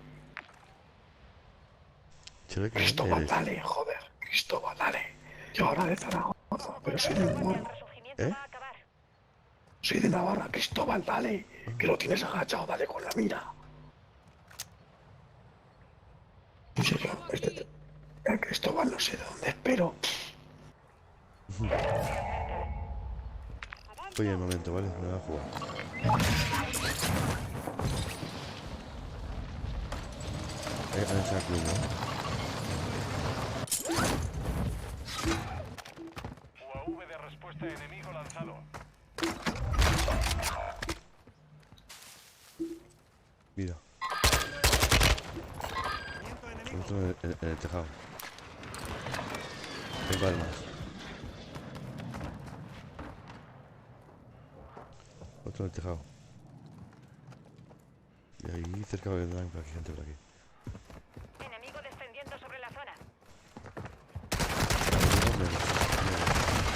Cristóbal, dale, joder. Cristóbal, dale. Yo ahora de Zaragoza, pero soy de Navarra. El resurgimiento va a acabar. Soy de Navarra, Cristóbal, dale. Que lo tienes agachado, dale con la mira. En serio, el Cristóbal no sé de dónde, pero... Oye, un momento, ¿vale? Me voy a jugar. Han hecho aquí, ¿no? UAV de respuesta respuesta enemigo lanzado. Mira, Movimiento enemigo. otro en el tejado. Hay palmas. Otro en el tejado. Y ahí cerca vendrán por aquí, gente por aquí. Enemigo descendiendo sobre la zona.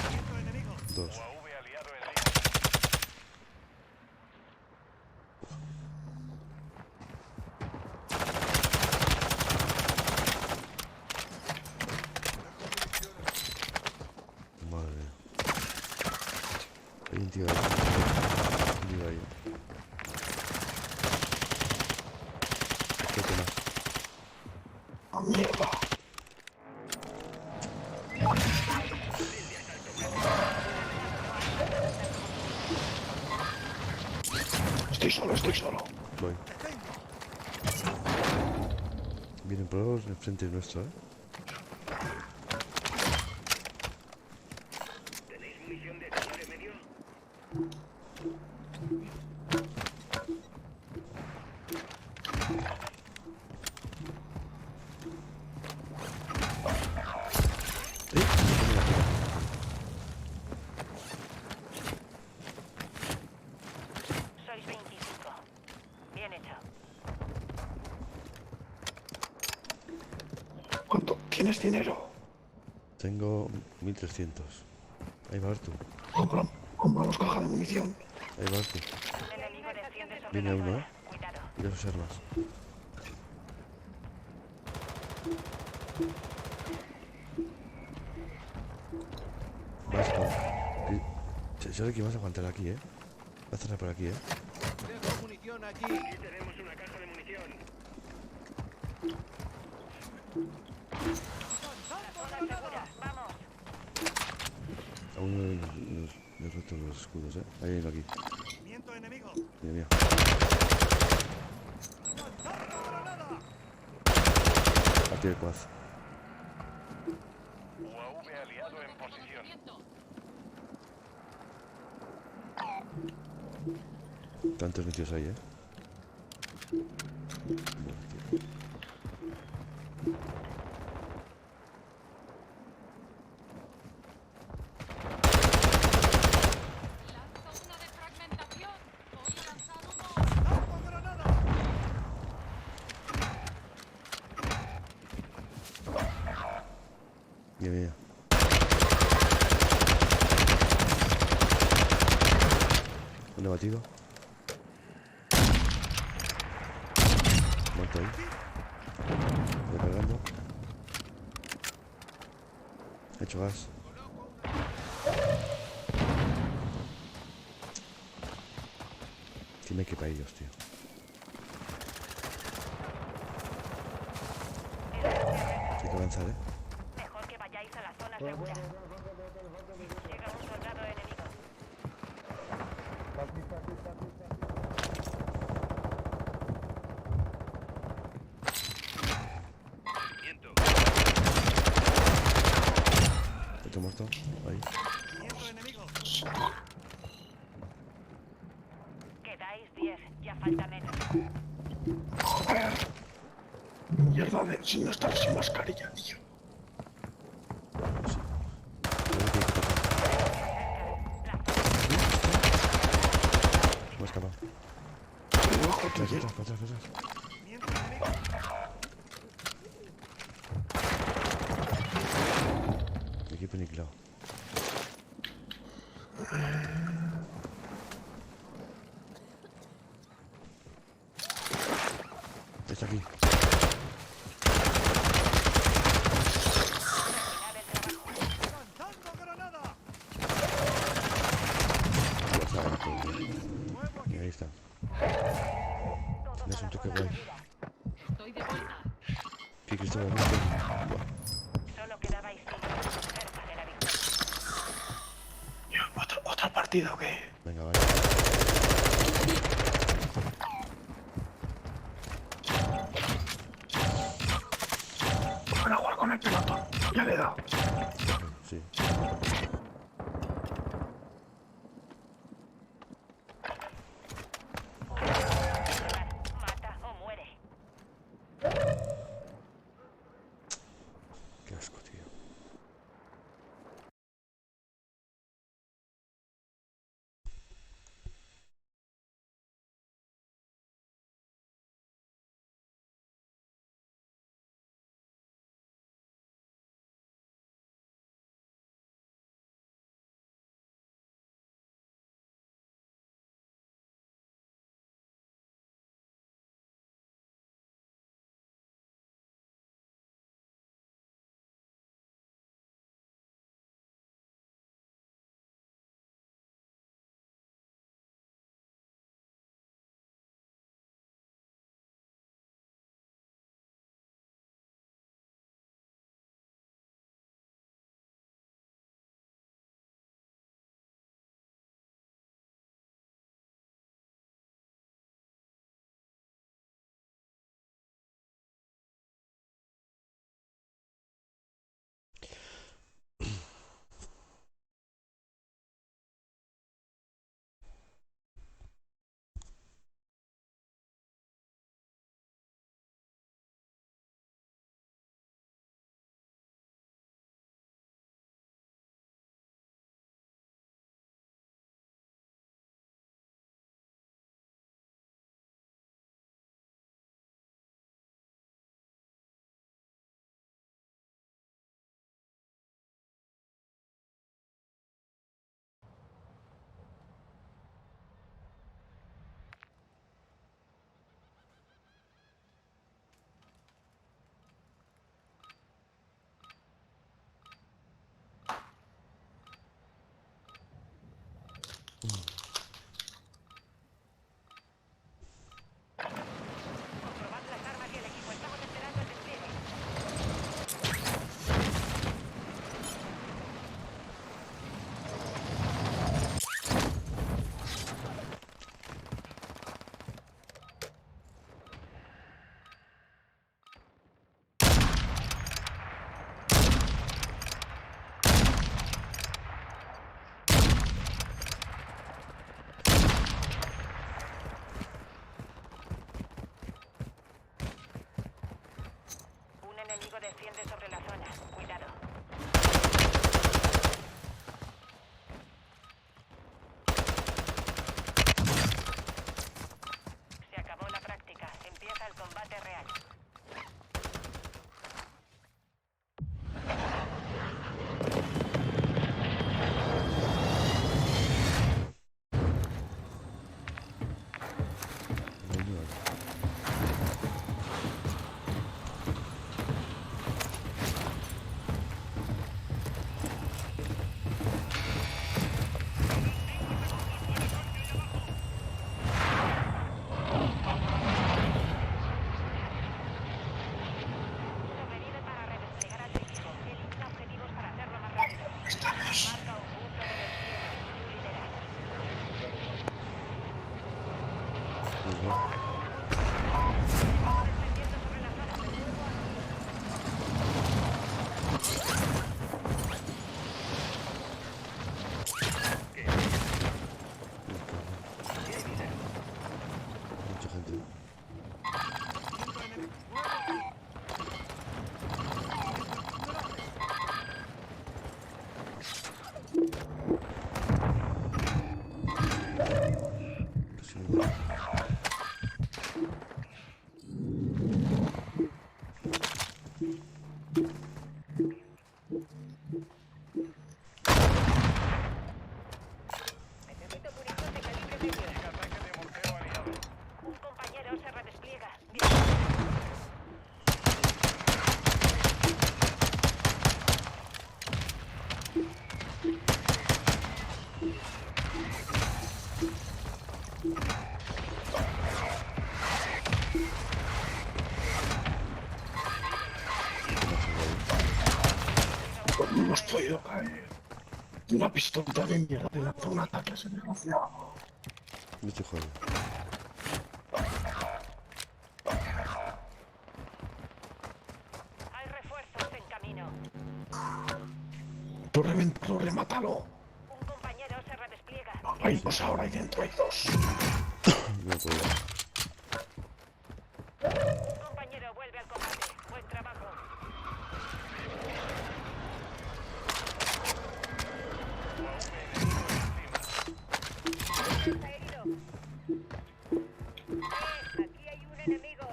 Movimiento enemigo. Dos. UAV aliado en línea. Madre mía. Hay un tío ahí. Un tío ahí. Creo que más. ¡Ah, mierda! Estoy solo, estoy solo. Voy. Vienen por el frente nuestro, ¿eh? Sois 25. Bien hecho. ¿Cuánto? ¿Tienes dinero? Tengo 1300. Ahí va Artu. Compramos caja de munición. Ahí va Artu. Enemigo desciende sobre Viene la uno, zona. ¿eh? Cuidado. Mira sus armas. Vas a... ¿Sabes que vas a aguantar aquí, eh? Va a cerrar por aquí, eh. Dejo munición aquí. Aquí tenemos una caja de munición. Zona segura. Vamos. Aún no he roto los escudos, eh. Ahí hay uno aquí. Movimiento enemigo. Mira, mira. ¡Lanzando granada! Aquí el cuaz. UAV aliado en posición. Tantos metidos ahí, eh. Bueno, tío. Lanzo una de fragmentación. Voy a lanzar humo. ¡Lanzo granada! Mira, mira. Un abatido. Muerto ahí. Voy cargando. He hecho gas. Tiene que para ellos, tío. Hay que avanzar, eh. Mejor que vayáis a la zona segura. Llega un soldado enemigo. Otro muerto. Ahí. Movimiento enemigo. Quedáis 10. Ya falta menos. Joder. Mierda de sin estar sin mascarilla, tío. Me he escapado. Debajo Atrás, tuyo. atrás, atrás, atrás. Movimiento enemigo. Equipo aniquilado. Está aquí. ¡Lanzando granada! Y ahí está. Es un toque guay. Estoy de vuelta. ¿Qué Cristóbal? Solo quedabais 5 cerca de la victoria. ¿Otra partida o qué? Venga, vale. Van a jugar con el pelotón. Ya le he dado. Sí. Mucha gente. Casi no veo. Necesito munición de calibre medio. Llega ataque de mortero aliado. Un compañero se redespliega. No hemos podido caer. Una pistolita de mierda de lanzó un ataque a ese desgraciado. No estoy jodido. Hay refuerzos en camino. Tú revéntalo, remátalo. Un compañero se redespliega. Ahí, pues ahora ahí dentro hay dos. No puedo. Un compañero vuelve al combate. Buen trabajo. Está herido. Aquí hay un enemigo.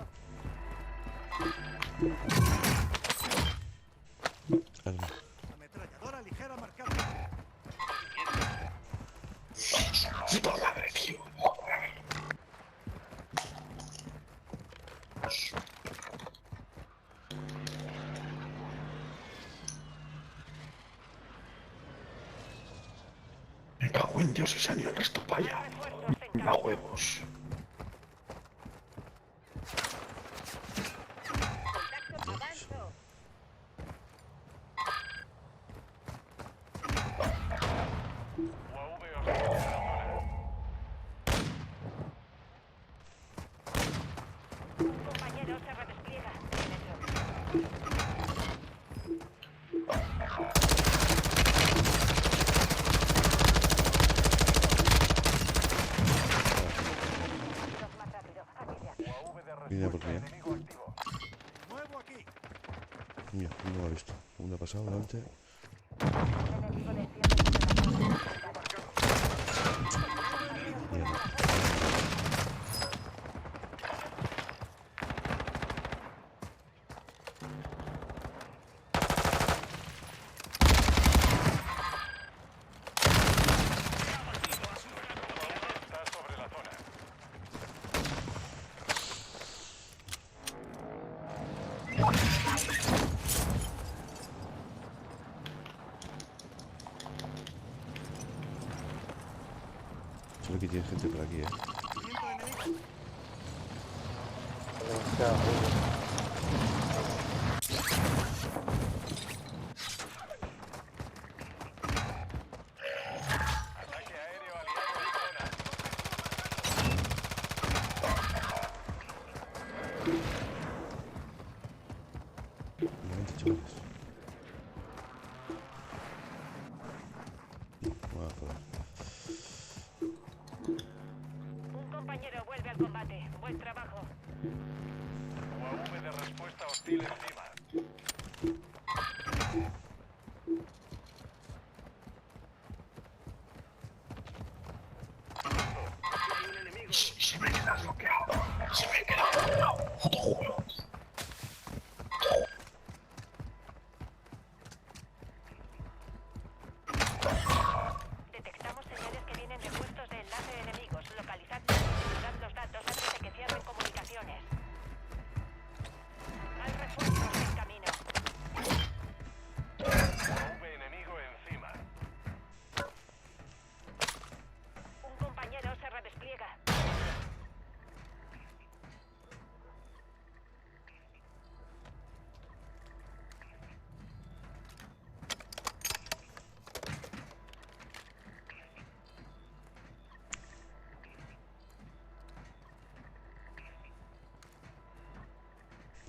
Arma. Ametralladora ligera marcada. Puta madre, tío. Joder. Me cago en Dios, ese año el resto para allá. Refuerzos en A camino. huevos. Contacto, avanzo. UAV hostil en la zona. Un compañero se redespliega. Bien hecho. Más rápido. Aquí se hace. UAV de Viene por respuesta mí, enemigo activo. Muevo aquí. Mira, no me ha visto. Uno ha pasado delante. El enemigo desciende sobre la zona. Mierda. Está sobre la zona. Solo que tiene gente por aquí, Movimiento enemigo. Ataque aéreo aliado en zona. Obviamente, chavales. Vamos a joder. Un compañero vuelve al combate. Buen trabajo. UAV de respuesta hostil encima. Se me queda bloqueado. Se me queda bloqueado. Puto juego. Detectamos señales que vienen de puestos de enlace enemigos. Localizadlos y divulgad los datos antes de que cierren comunicaciones. Hay refuerzos en camino. UAV enemigo encima. Un compañero se redespliega.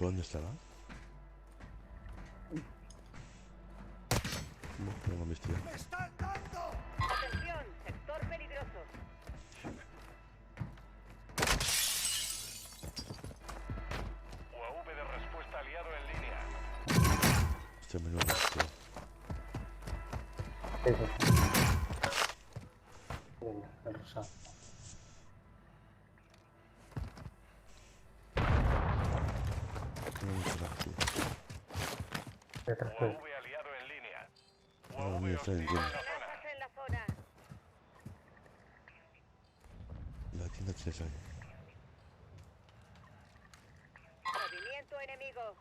¿Por dónde estará? No tengo mis tíos. ¡Me están dando! Atención, sector peligroso. UAV de respuesta aliado en línea. Este menú no es, tío. Sí, sí. Venga, el rosado. No hay mucho más, tío. Detrás tuyo. UAV aliado en línea. No, UAV mira, está en hostil en tienda. la zona. Amenazas en la zona. La tienda tienes ahí. Movimiento enemigo.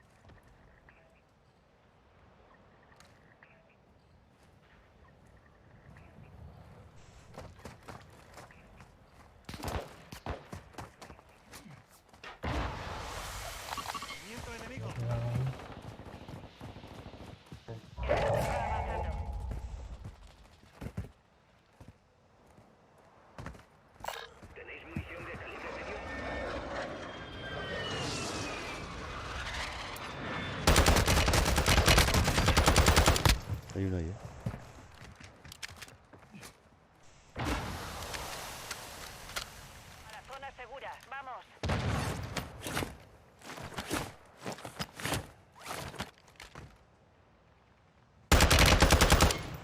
¡Movimiento enemigo! Está avanzando. ¿Tenéis munición de calibre medio? Hay una ahí, A la zona segura. Vamos.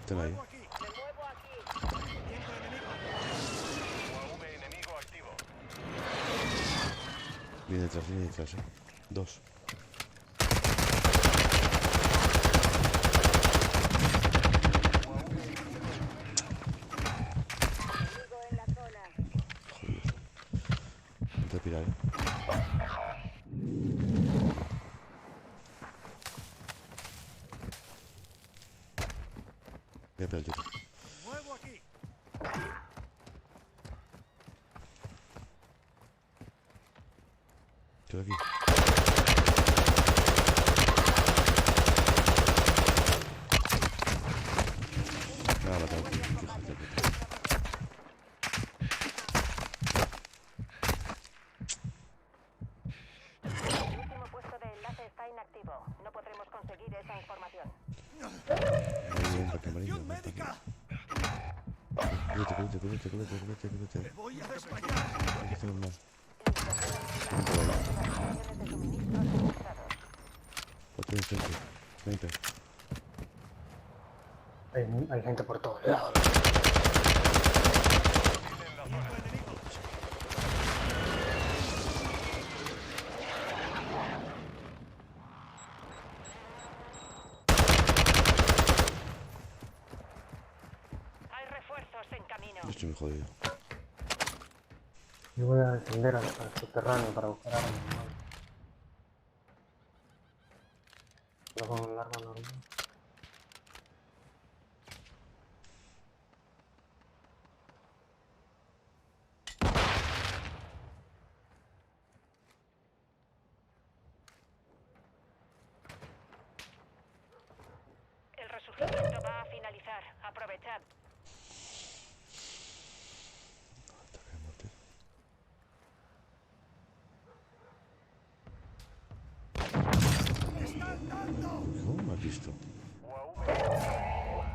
Están ahí. ¡Muevo aquí! Me muevo aquí. ¡Movimiento enemigo! UAV enemigo activo. Viene detrás, Dos. Enemigo en la zona. Joder. Vente a pirar, Voy a pegar el tiro. ¡Muevo aquí! Estoy aquí. Me va a matar, tío. Qué hijo de puta. El último puesto de enlace está inactivo. No podremos conseguir esa información. Ahí ven, para que amarillo. ¡Acción médica! Cúbrete. ¡Me voy a desmayar! Aquí estamos mal. Estaciones de suministro suministrados. Otro enfrente. Sniper. Hay gente por todos lados. ¡Movimiento enemigo! Hay refuerzos en camino. Yo estoy muy jodido. Yo voy a descender al subterráneo para buscar armas. Pero con un largo normal. El resurgimiento va a finalizar. Aprovechad. Ataque a muerte. ¡Me están dando! ¿Cómo me has visto? UAV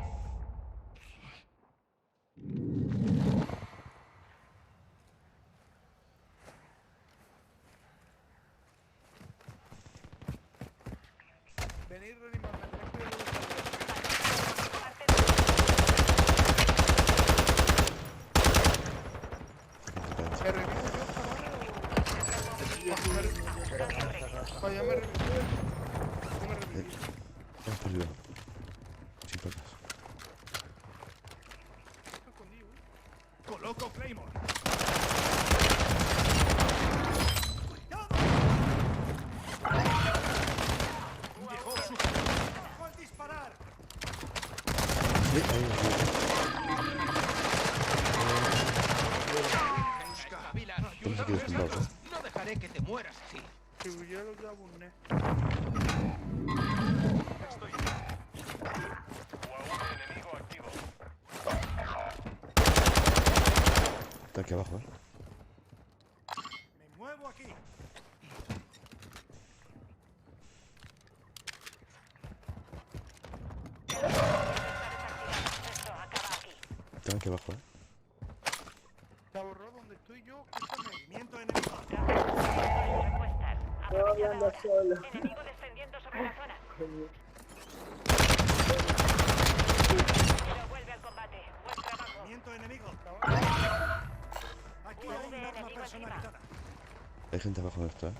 Venid, reanimadme. ¿Me revivo yo, Vaya, me revivo. No me revivo. Vamos por arriba. Sin placas. Escondido. ¡Coloco Claymore! ¡Llegó su... ¡Bajo al disparar! Estamos aquí descombados, No dejaré que te mueras así. Que ya lo llamo un net. UAV enemigo activo. Está aquí abajo, Me muevo aquí. aquí abajo, ¿Te borró donde estoy yo? Escúchame. Movimiento enemigo. Respuestas. Estoy Aprovechada hablando ahora. solo. Enemigo descendiendo sobre la zona. Pero vuelve al combate. Buen trabajo. Movimiento enemigo. Aquí UAV hay un arma enemigo personalizada. Hay gente abajo nuestra,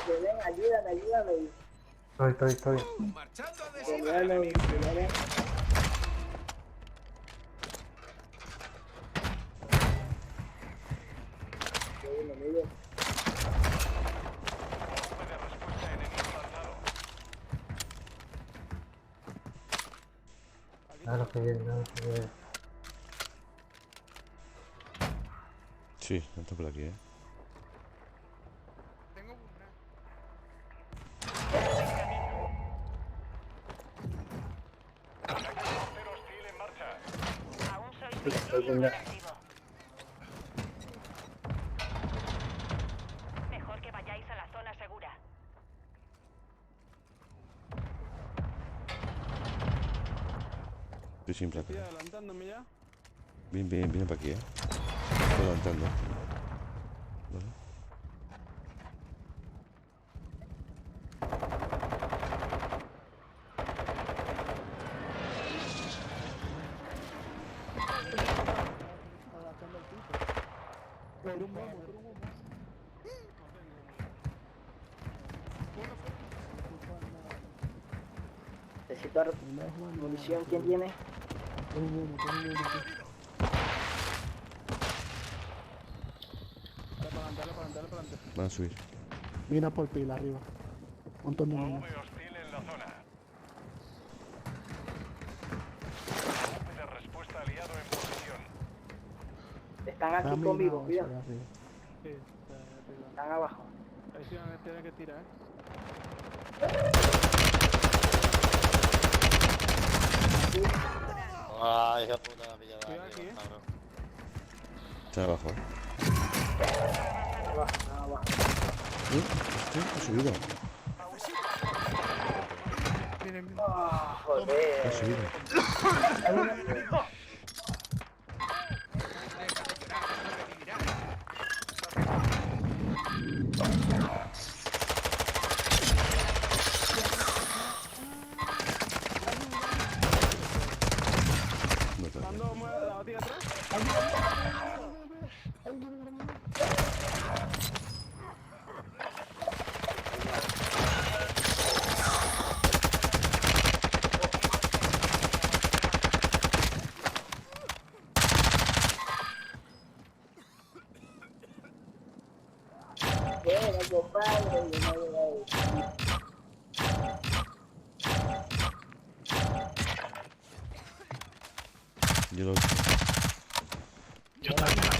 Ven, ayúdame, ayúdame. Estoy. Marchando a Ayúdame, ayúdame. Enemigo. UAV de respuesta enemigo lanzado. Sí, está por aquí, Tengo una. Mortero hostil en marcha. Aún sois visibles en activo. Mejor que vayáis a la zona segura. Estoy sin placa. Estoy adelantándome ya. Bien, viene para aquí, Estoy levantando. Vale. Necesito munición. ¿Quién tiene? Van a subir. Mira por pila arriba. Un montón de niños. UAV hostil en la zona. UAV de respuesta aliado en posición. Están aquí Camina, conmigo, ocho cuidado. de arriba. Sí, está arriba. Están abajo. Ahí sí van a tener que tirar. Ay, hija puta, me ha pillado Cuidado aquí, aquí, cabrón. Está abajo, Abajo. Ha subido. Miren, miren. Joder. Ha subido. No te Mando la batida atrás. Bueno, compadre, yo no voy Yo lo... Yo también.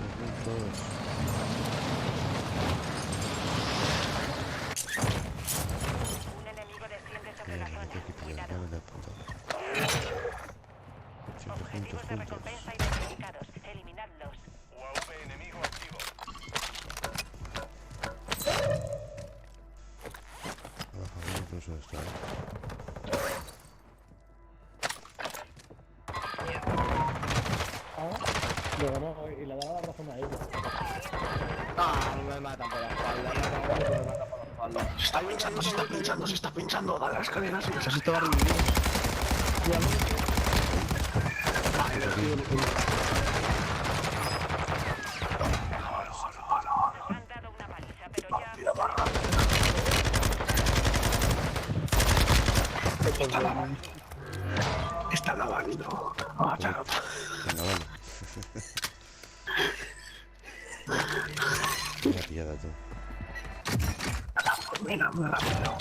Juntos. Un enemigo desciende sobre la Mira, zona. aquí pillan, Cuidado. vale, de puta. Siempre Objetivos de juntos. recompensa identificados. Eliminadlos. UAV enemigo activo. Abajo, incluso esto, Luego no, y le daba la razón a ella. Ah, no me matan por la espalda, no me matan por la espalda. Se está pinchando, dale a las escaleras y Se estaba reviviendo. Nos han dado una paliza, pero ya... Está lavando. Ah, chaval. Venga, vale. Una pillada, tú. Mira, me la pido.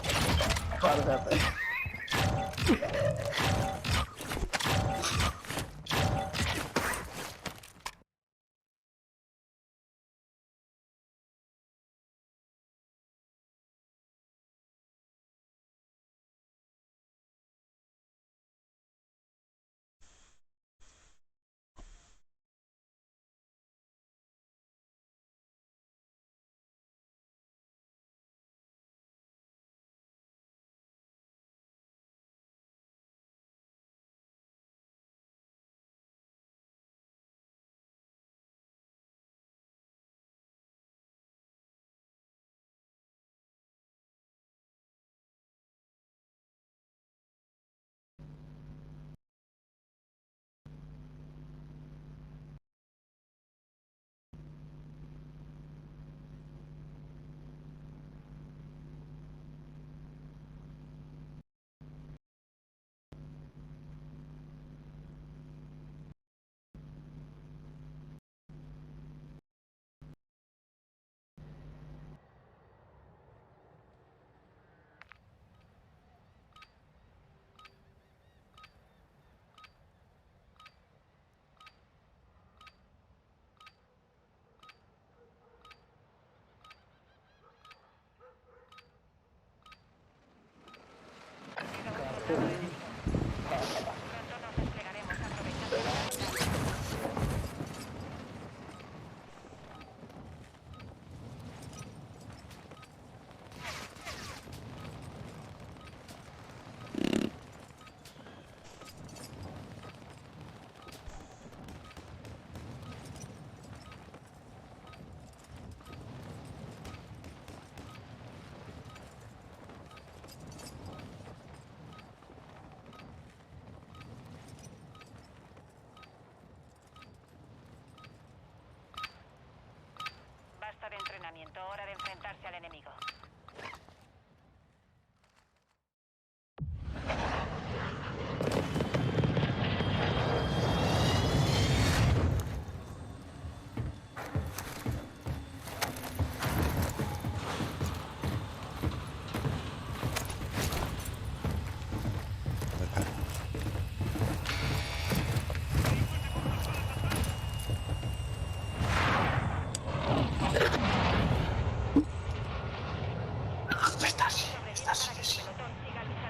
Pronto nos desplegaremos aprovechando la ventana. Basta de entrenamiento, hora de enfrentarse al enemigo.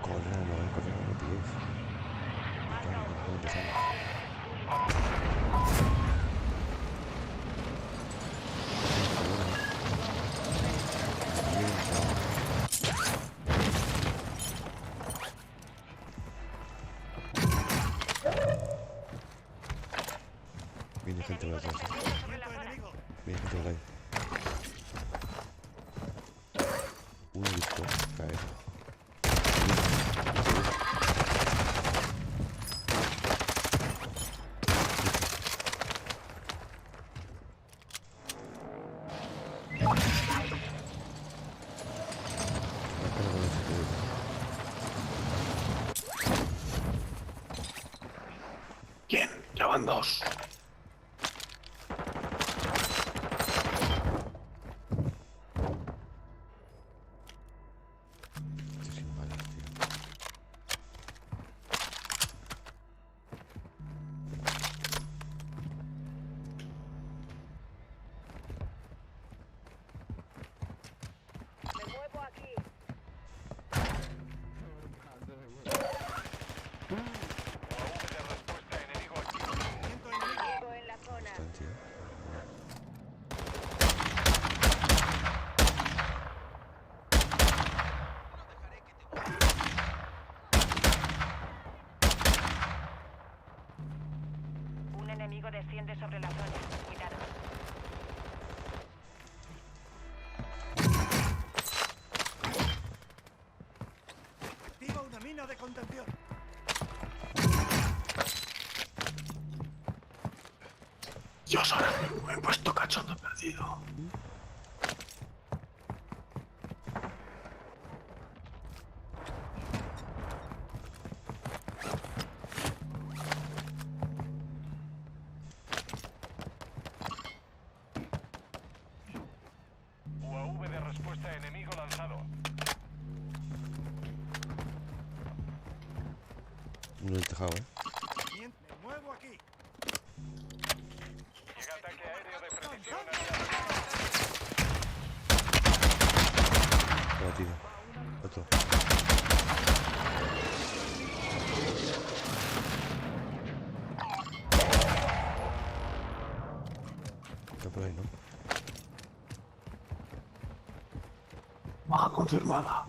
Corre, no me pilléis. Vamos a empezar. Viene gente por atrás. Viene gente por ahí. Uno visto caer. ¿Quién? Ya van dos. enemigo desciende sobre la zona. Cuidado. Activa una mina de contención. Dios, ahora mismo me he puesto cachondo perdido. UAV de respuesta enemigo lanzado. Uno en el tejado, Me muevo aquí. Llega ataque aéreo de precisión. Batido. Otro. Está por ahí, ¿no? Baja confirmada.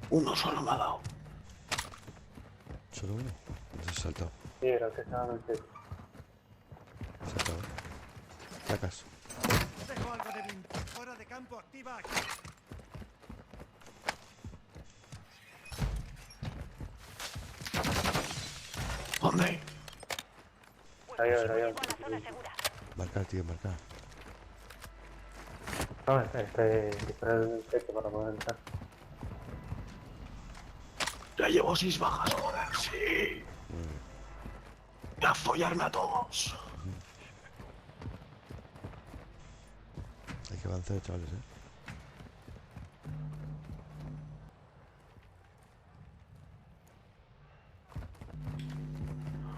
Uno solo me ha dado. Solo uno. Se ha saltado. Sí, era que estaba en el techo. Se ha saltado. Sacas. Dejo algo de blindaje. Mejora de campo activa aquí. ¿Dónde? Ahí, ahí, ahí. Con la zona segura. Marcar, tío, marcar. No, este dispara el techo para poder entrar. Ya llevo 6 bajas, joder, sí. Muy bien. Voy a follarme a todos. Hay que avanzar, chavales,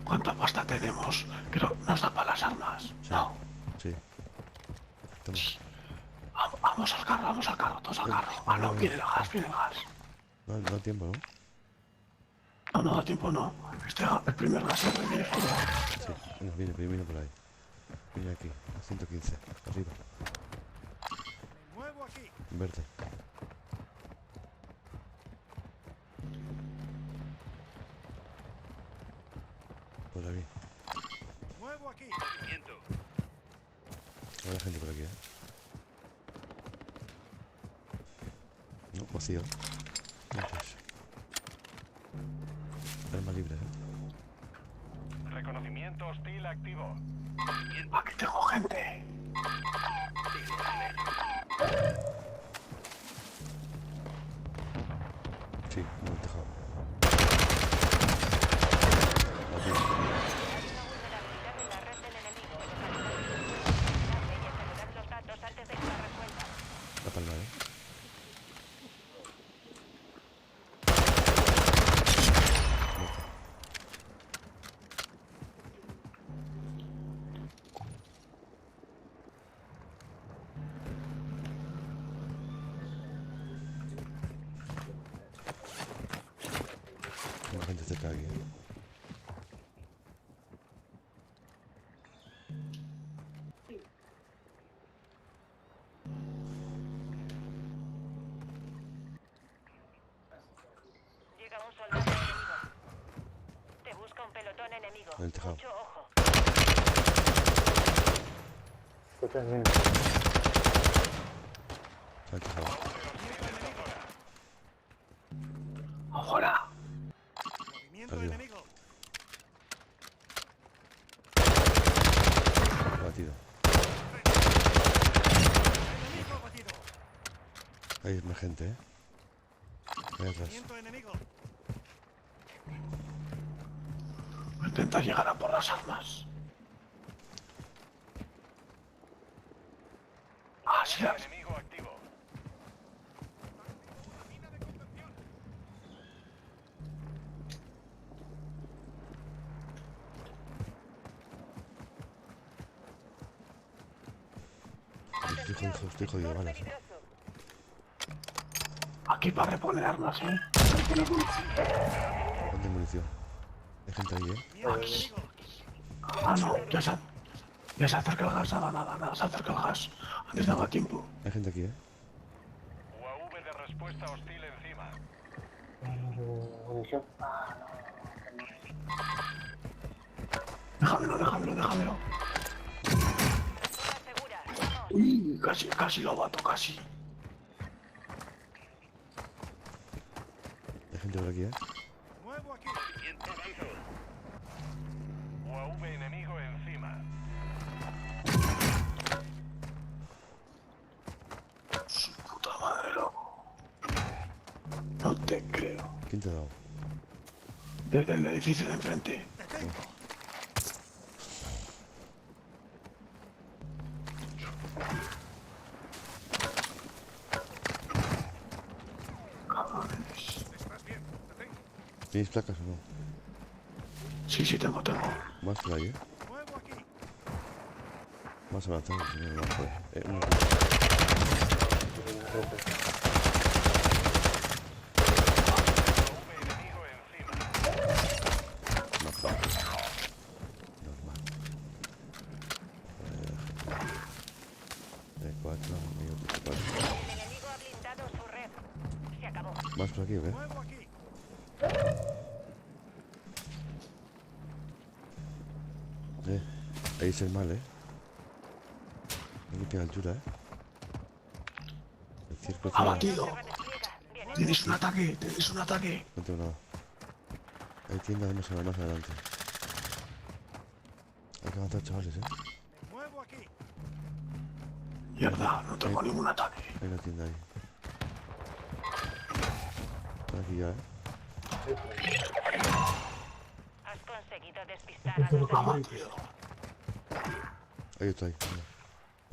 ¿Cuánta pasta tenemos? Creo nos da para las armas. Sí. No. Sí. Toma. Vamos al carro, todos al carro. Ah, no, viene el gas, viene el gas. No da tiempo, ¿no? No da tiempo, no. El primer gas siempre viene fuera. Sí. Venga, viene por ahí. Viene aquí, a 115. Arriba. Me muevo aquí. Verde. Por aquí. Me muevo aquí. Hay gente por aquí, No, vacío. Entonces. Arma libre, Reconocimiento hostil activo. Aquí tengo gente. Sí, no he dejado. Hay una vulnerabilidad en la red del enemigo. Localizada. Y asegurar los datos antes de que la resuelva. La palma, Hay gente cerca de aquí, Llega un soldado enemigo. Te busca un pelotón enemigo. En el tejado. Mucho ojo. Escucha bien. Se ha tejado. Ahora. Movimiento Arriba. enemigo. Batido. Enemigo batido. Hay más gente, Ahí atrás. Movimiento enemigo. Voy a intentar llegar a por las armas. Ah, sí, Enemigo activo. Estoy jodido de balas, aquí para reponer armas, ¿Dónde hay munición? Hay gente ahí, Movimiento enemigo. Ah, no, ya se acerca el gas, nada, se acerca el gas. Antes daba tiempo. Hay gente aquí, UAV de respuesta hostil encima. Munición. Déjamelo. Uy, casi lo mato, casi. Hay gente por aquí, Nuevo aquí. UAV enemigo encima. Su puta madre, loco. No te creo. ¿Quién te ha dado? Desde el edificio de enfrente. Cabrones. ¿Estás bien? Te tengo. ¿Tenéis placas o no? Sí, tengo. Más por ahí, Nuevo aquí. Más avanzado, si no, no puede. Uno. UAV enemigo encima. Normal. 4, amigo, 4. El enemigo ha blindado su red. Se acabó. ¿Más por aquí o qué? Nuevo aquí. Ahí es el mal, Hay que tiene altura, El circo está... Abatido. Se redespliega. Bien Tienes un ataque. No tengo nada. Hay tiendas más adelante. Hay que avanzar, chavales, Nuevo aquí. Mierda, no tengo ningún ataque. Hay una tienda ahí. Están aquí ya, Has conseguido despistar a los Abatido. Ahí está, ahí.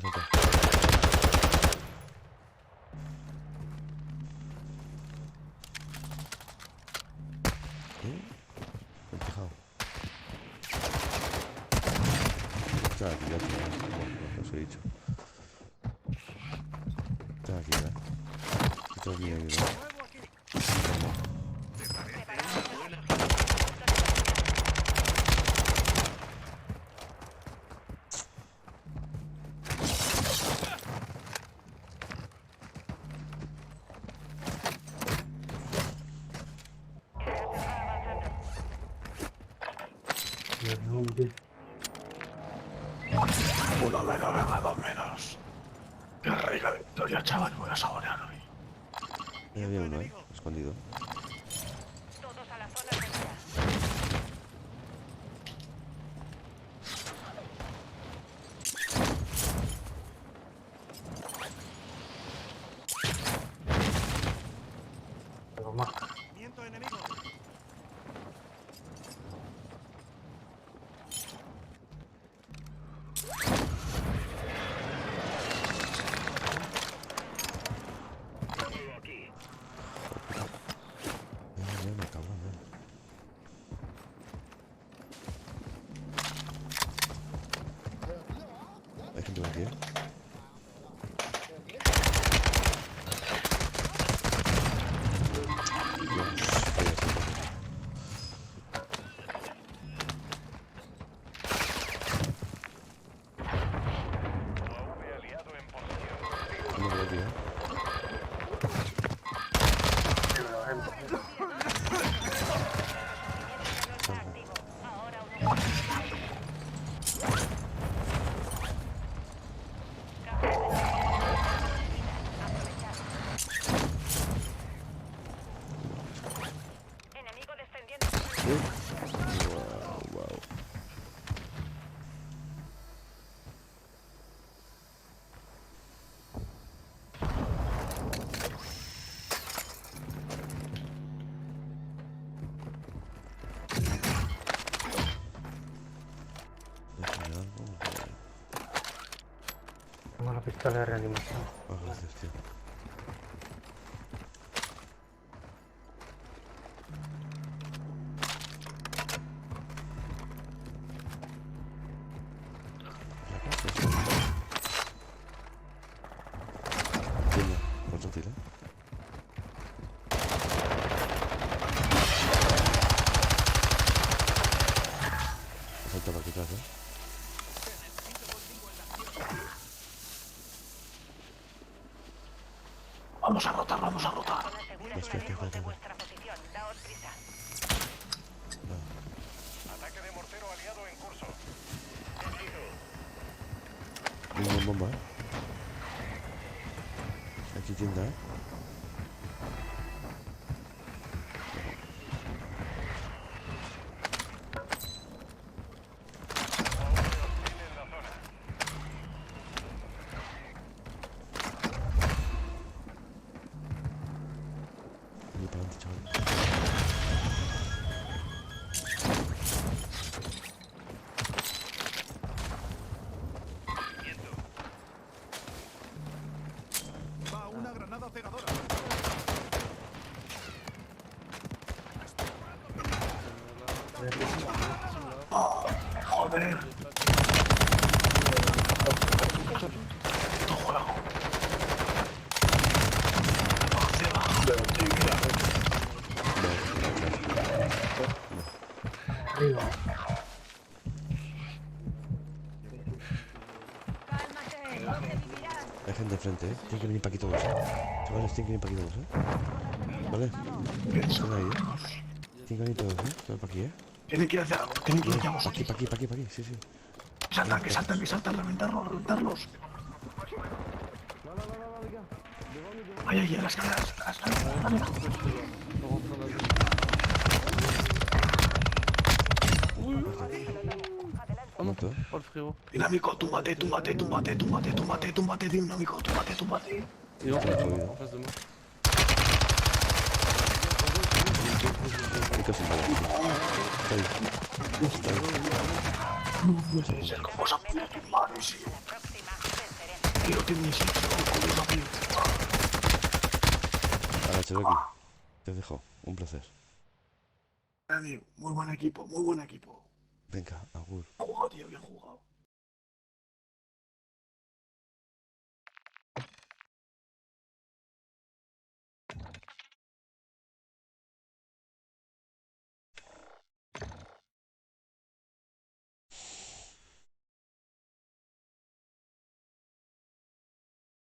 Mira. Salta. El tejado. Está aquí, ya os he dicho. Está aquí, Esto es mío, Nuevo aquí. Uno menos, venga, dos menos. Qué rica victoria, chaval, voy a saborear hoy. Ahí había uno, escondido. Todos a la zona segura. Miento enemigo. Mira, cabrón, Hay gente por aquí, UAV aliado en posición. No veo aquí, Está activo. Ahora uno. Enemigo descendiendo. Wow. Tengo la pistola de reanimación. Gracias, tío. Tienda, portátil, Falta para quitar, Vamos a rotar. Zona segura Hostia, está lejos de hostia. vuestra posición. Daos prisa. Ataque de mortero aliado en curso. Una bomba, tienda, ¿eh? Voy para adelante, chaval. Va una granada cegadora. Joder. Esto juego. Arriba. Cálmate, no te vivirás. Hay gente enfrente, ¿eh? Tienen que venir para aquí todos, ¿eh? Chavales, tienen que venir para aquí todos, ¿eh? ¿Vale? Están ahí, ¿eh? Tienen que venir todos, ¿eh? Todos para aquí, ¿eh? Tienen que ir hacia algo, tienen que ir hacia Para aquí, vosotros. para aquí, sí, sí. Que saltan, reventarlos. Ahí, en las escaleras, Muerto. Dinámico, túmbate, dinámico, túmbate. Hay que hacer nada. Ahí. No sé ser cómo se puede tumbar, sí. Quiero que me siento con los amigos. Ahora, Cherokee. Te dejo. Un placer. Muy buen equipo. Venga, agur. Jugado, tío, bien jugado.